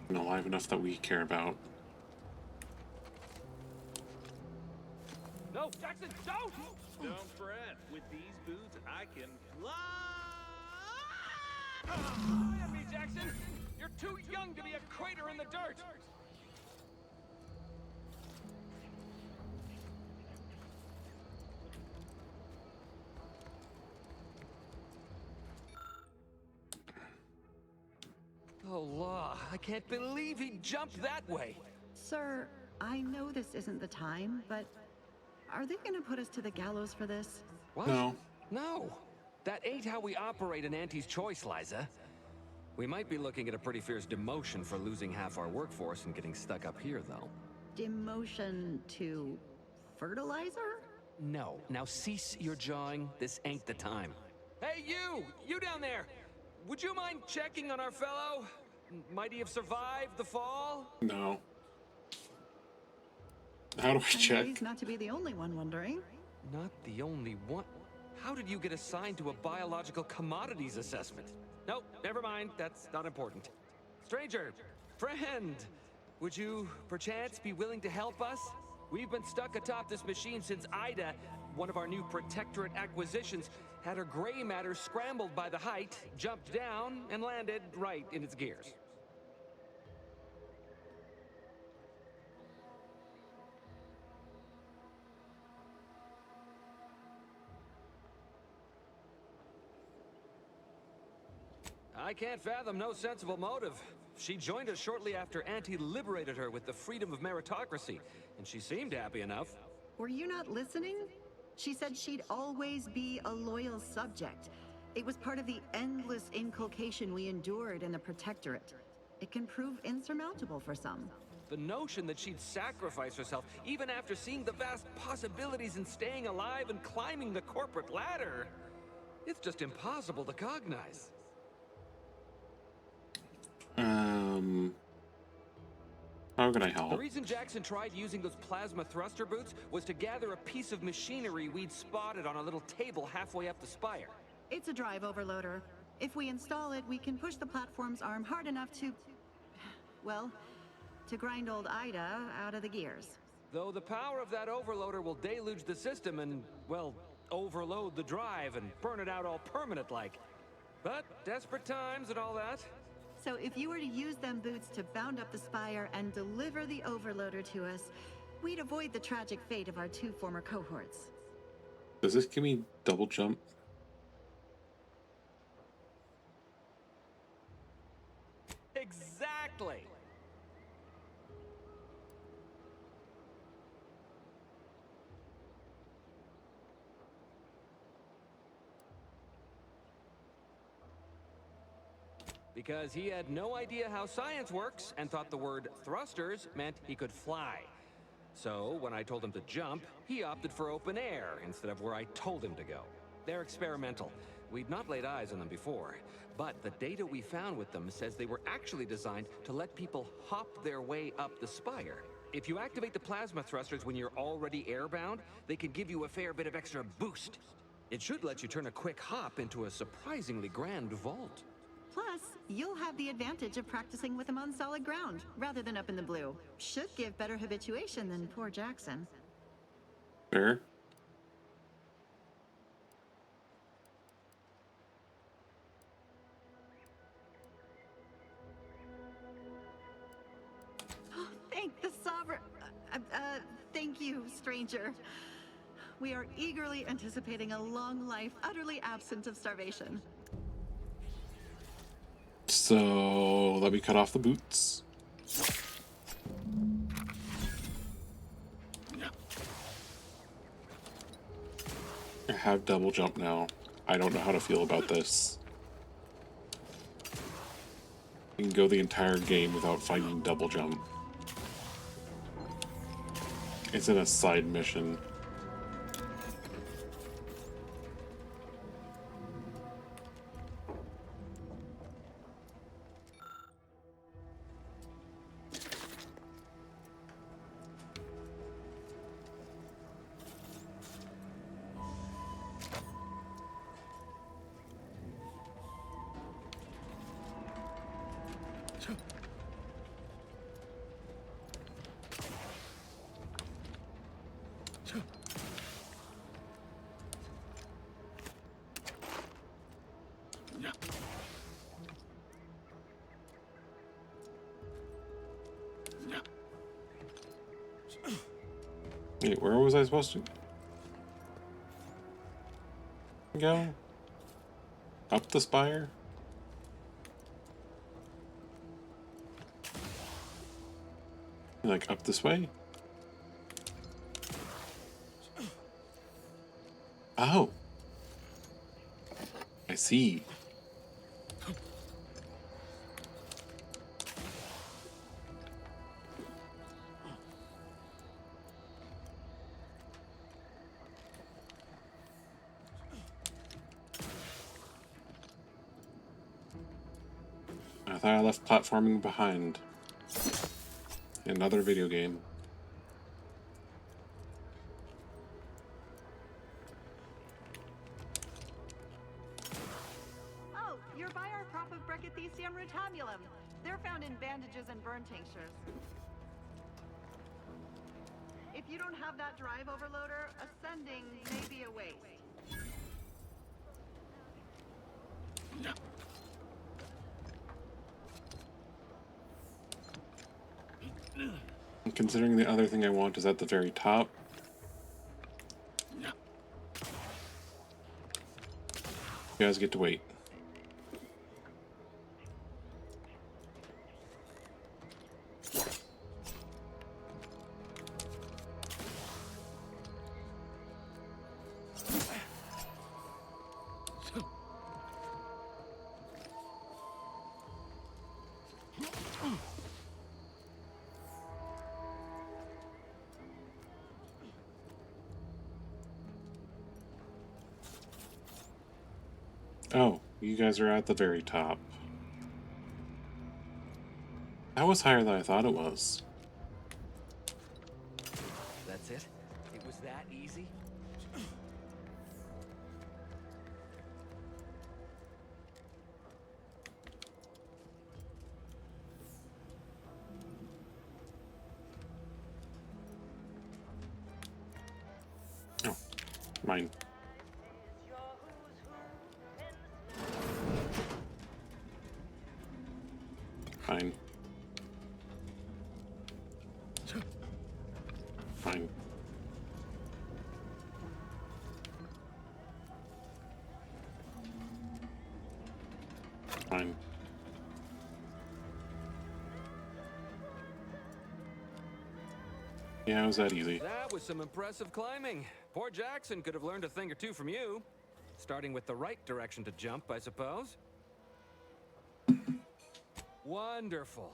And alive enough that we care about. No, Jackson, don't! Don't fret. With these boots, I can fly! Look at me, Jackson! You're too young to be a crater in the dirt! Oh, law. I can't believe he jumped that way. Sir, I know this isn't the time, but are they gonna put us to the gallows for this? What? No. No. That ain't how we operate in Auntie's Choice, Liza. We might be looking at a pretty fierce demotion for losing half our workforce and getting stuck up here, though. Demotion to fertilizer? No. Now cease your jawing. This ain't the time. Hey, you! You down there! Would you mind checking on our fellow? Might he have survived the fall? No. How do I check? He's not to be the only one wondering. Not the only one. How did you get assigned to a biological commodities assessment? Nope, never mind. That's not important. Stranger, friend, would you perchance be willing to help us? We've been stuck atop this machine since Ida, one of our new Protectorate acquisitions, had her gray matter scrambled by the height, jumped down, and landed right in its gears. I can't fathom no sensible motive. She joined us shortly after Auntie liberated her with the freedom of meritocracy, and she seemed happy enough. Were you not listening? She said she'd always be a loyal subject. It was part of the endless inculcation we endured in the Protectorate. It can prove insurmountable for some. The notion that she'd sacrifice herself, even after seeing the vast possibilities in staying alive and climbing the corporate ladder, it's just impossible to cognize. How can I help? The reason Jackson tried using those plasma thruster boots was to gather a piece of machinery we'd spotted on a little table halfway up the spire. It's a drive overloader. If we install it, we can push the platform's arm hard enough to... well, to grind old Ida out of the gears. Though the power of that overloader will deluge the system and, well, overload the drive and burn it out all permanent-like. But desperate times and all that. So if you were to use them boots to bound up the spire and deliver the overloader to us, we'd avoid the tragic fate of our 2 former cohorts. Does this give me double jump? Exactly! Because he had no idea how science works and thought the word thrusters meant he could fly. So when I told him to jump, he opted for open air instead of where I told him to go. They're experimental. We'd not laid eyes on them before, but the data we found with them says they were actually designed to let people hop their way up the spire. If you activate the plasma thrusters when you're already airbound, they can give you a fair bit of extra boost. It should let you turn a quick hop into a surprisingly grand vault. Plus, you'll have the advantage of practicing with them on solid ground, rather than up in the blue. Should give better habituation than poor Jackson. Sure. Thank the Sovereign... thank you, stranger. We are eagerly anticipating a long life, utterly absent of starvation. So, let me cut off the boots. I have double jump now. I don't know how to feel about this. You can go the entire game without finding double jump. It's in a side mission. Wait, where was I supposed to go? Up the spire? Like up this way? Oh. I see. I thought I left platforming behind. Another video game. Oh, you're by our crop of Brachythecium rutabulum. They're found in bandages and burn tinctures. If you don't have that drive overloader, ascending may be a waste. Considering the other thing I want is at the very top. You guys get to wait. Oh, you guys are at the very top. That was higher than I thought it was. That's it? It was that easy? Oh, mine. Fine. Fine. Fine. Yeah, it was that easy. That was some impressive climbing. Poor Jackson could have learned a thing or two from you. Starting with the right direction to jump, I suppose. Wonderful.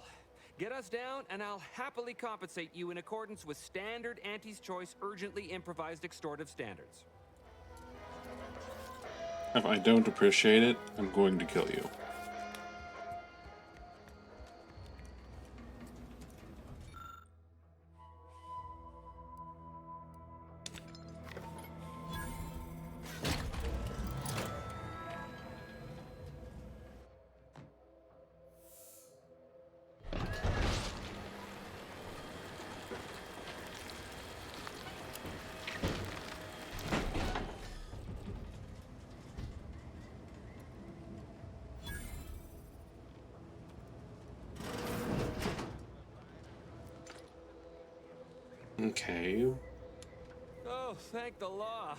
Get us down, and I'll happily compensate you in accordance with standard Auntie's Choice urgently improvised extortive standards. If I don't appreciate it, I'm going to kill you. Okay. Oh, thank the law.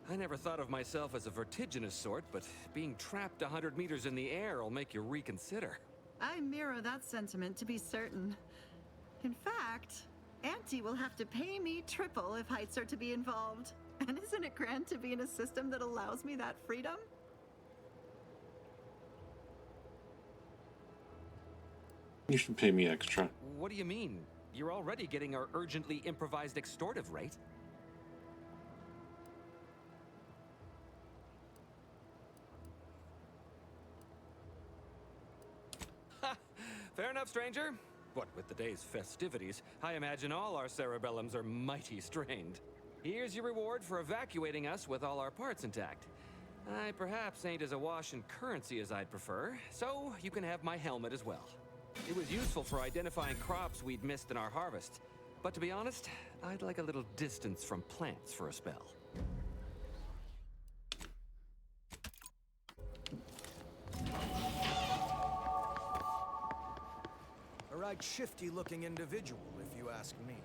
I never thought of myself as a vertiginous sort, but being trapped 100 meters in the air will make you reconsider. I mirror that sentiment, to be certain. In fact, Auntie will have to pay me triple if heights are to be involved. And isn't it grand to be in a system that allows me that freedom? You should pay me extra. What do you mean? You're already getting our urgently improvised extortive rate. Ha! Fair enough, stranger. What with the day's festivities, I imagine all our cerebellums are mighty strained. Here's your reward for evacuating us with all our parts intact. I perhaps ain't as awash in currency as I'd prefer, so you can have my helmet as well. It was useful for identifying crops we'd missed in our harvest. But to be honest, I'd like a little distance from plants for a spell. A right shifty-looking individual, if you ask me.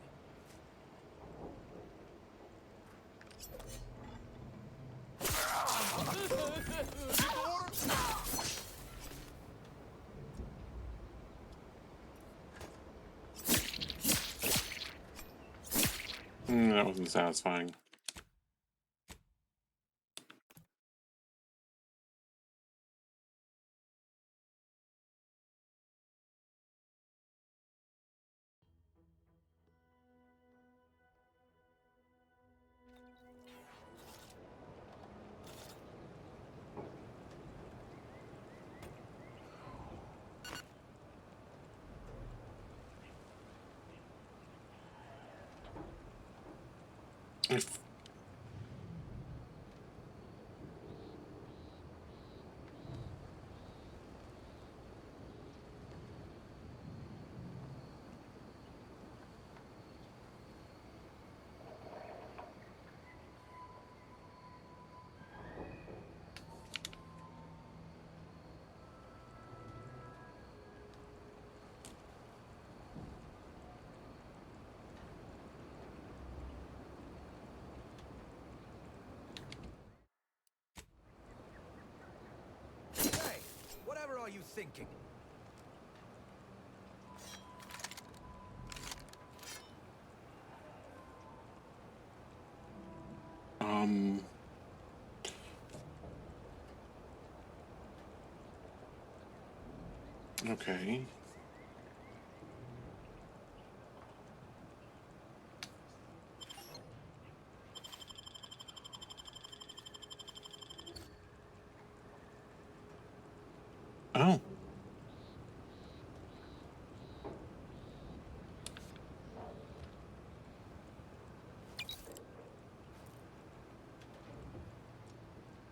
that wasn't satisfying. Hey, whatever are you thinking? Okay. Oh.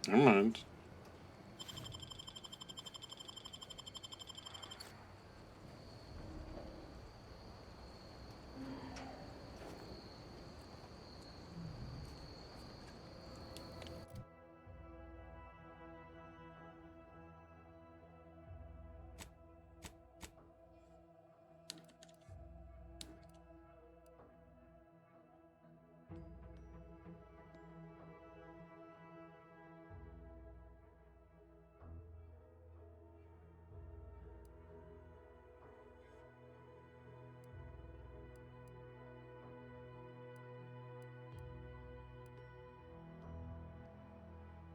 Never mind.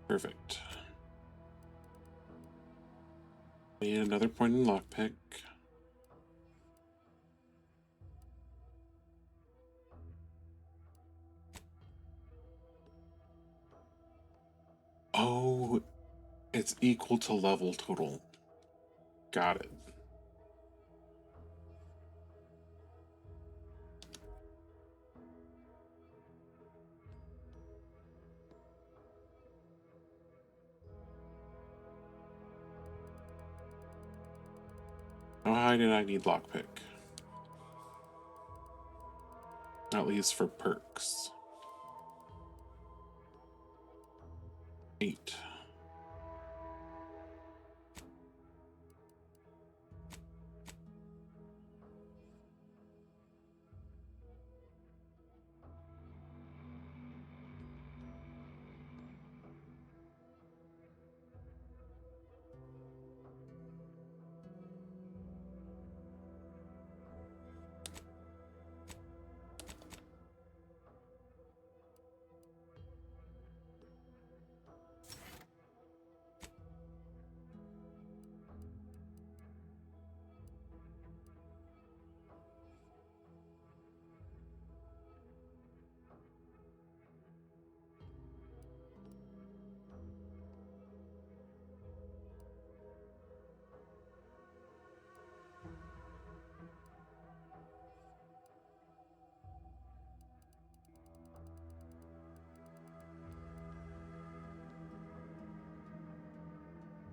Perfect. Need another point in lockpick. Oh, it's equal to level total. Got it. Why did I need lockpick? At least for perks. 8.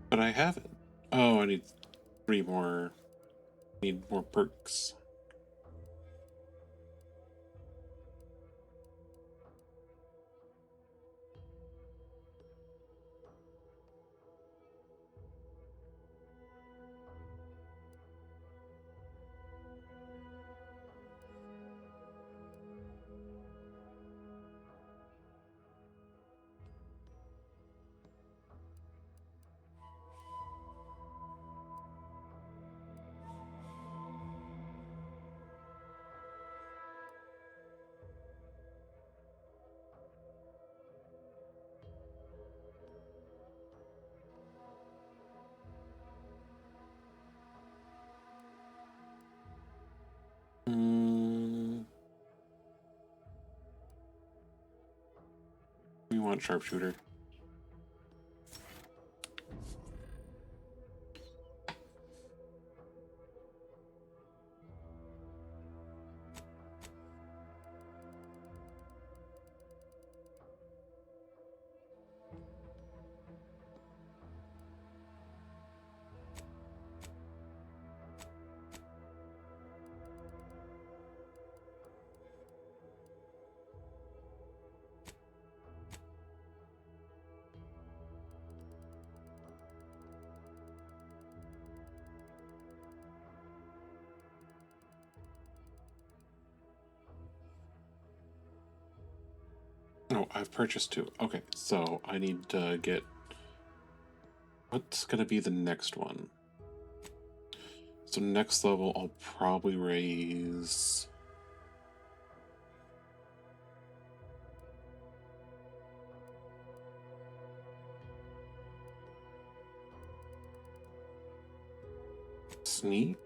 But I have it. Oh, I need 3 more. Need more perks. not sharpshooter. Oh, I've purchased 2. Okay, so I need to get... What's gonna be the next one? So next level, I'll probably raise... Sneak?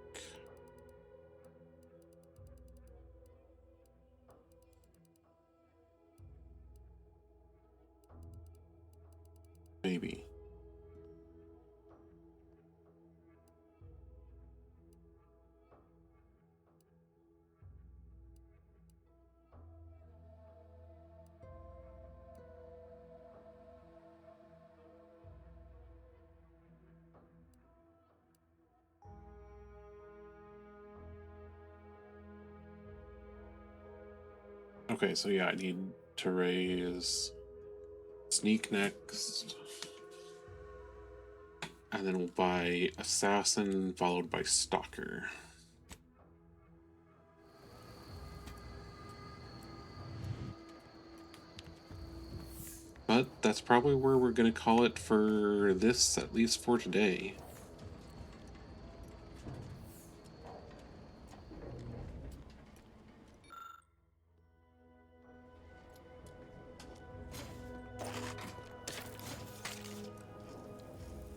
Maybe. Okay, so yeah, I need to raise Sneak next. And then we'll buy Assassin, followed by Stalker. But that's probably where we're going to call it for this, at least for today.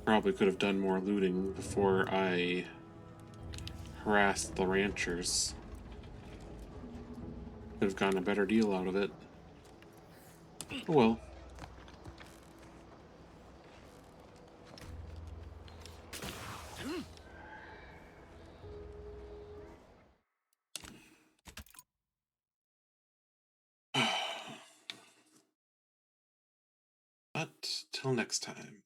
Probably could have done more looting before I harassed the ranchers. Could have gotten a better deal out of it. Oh well. But till next time.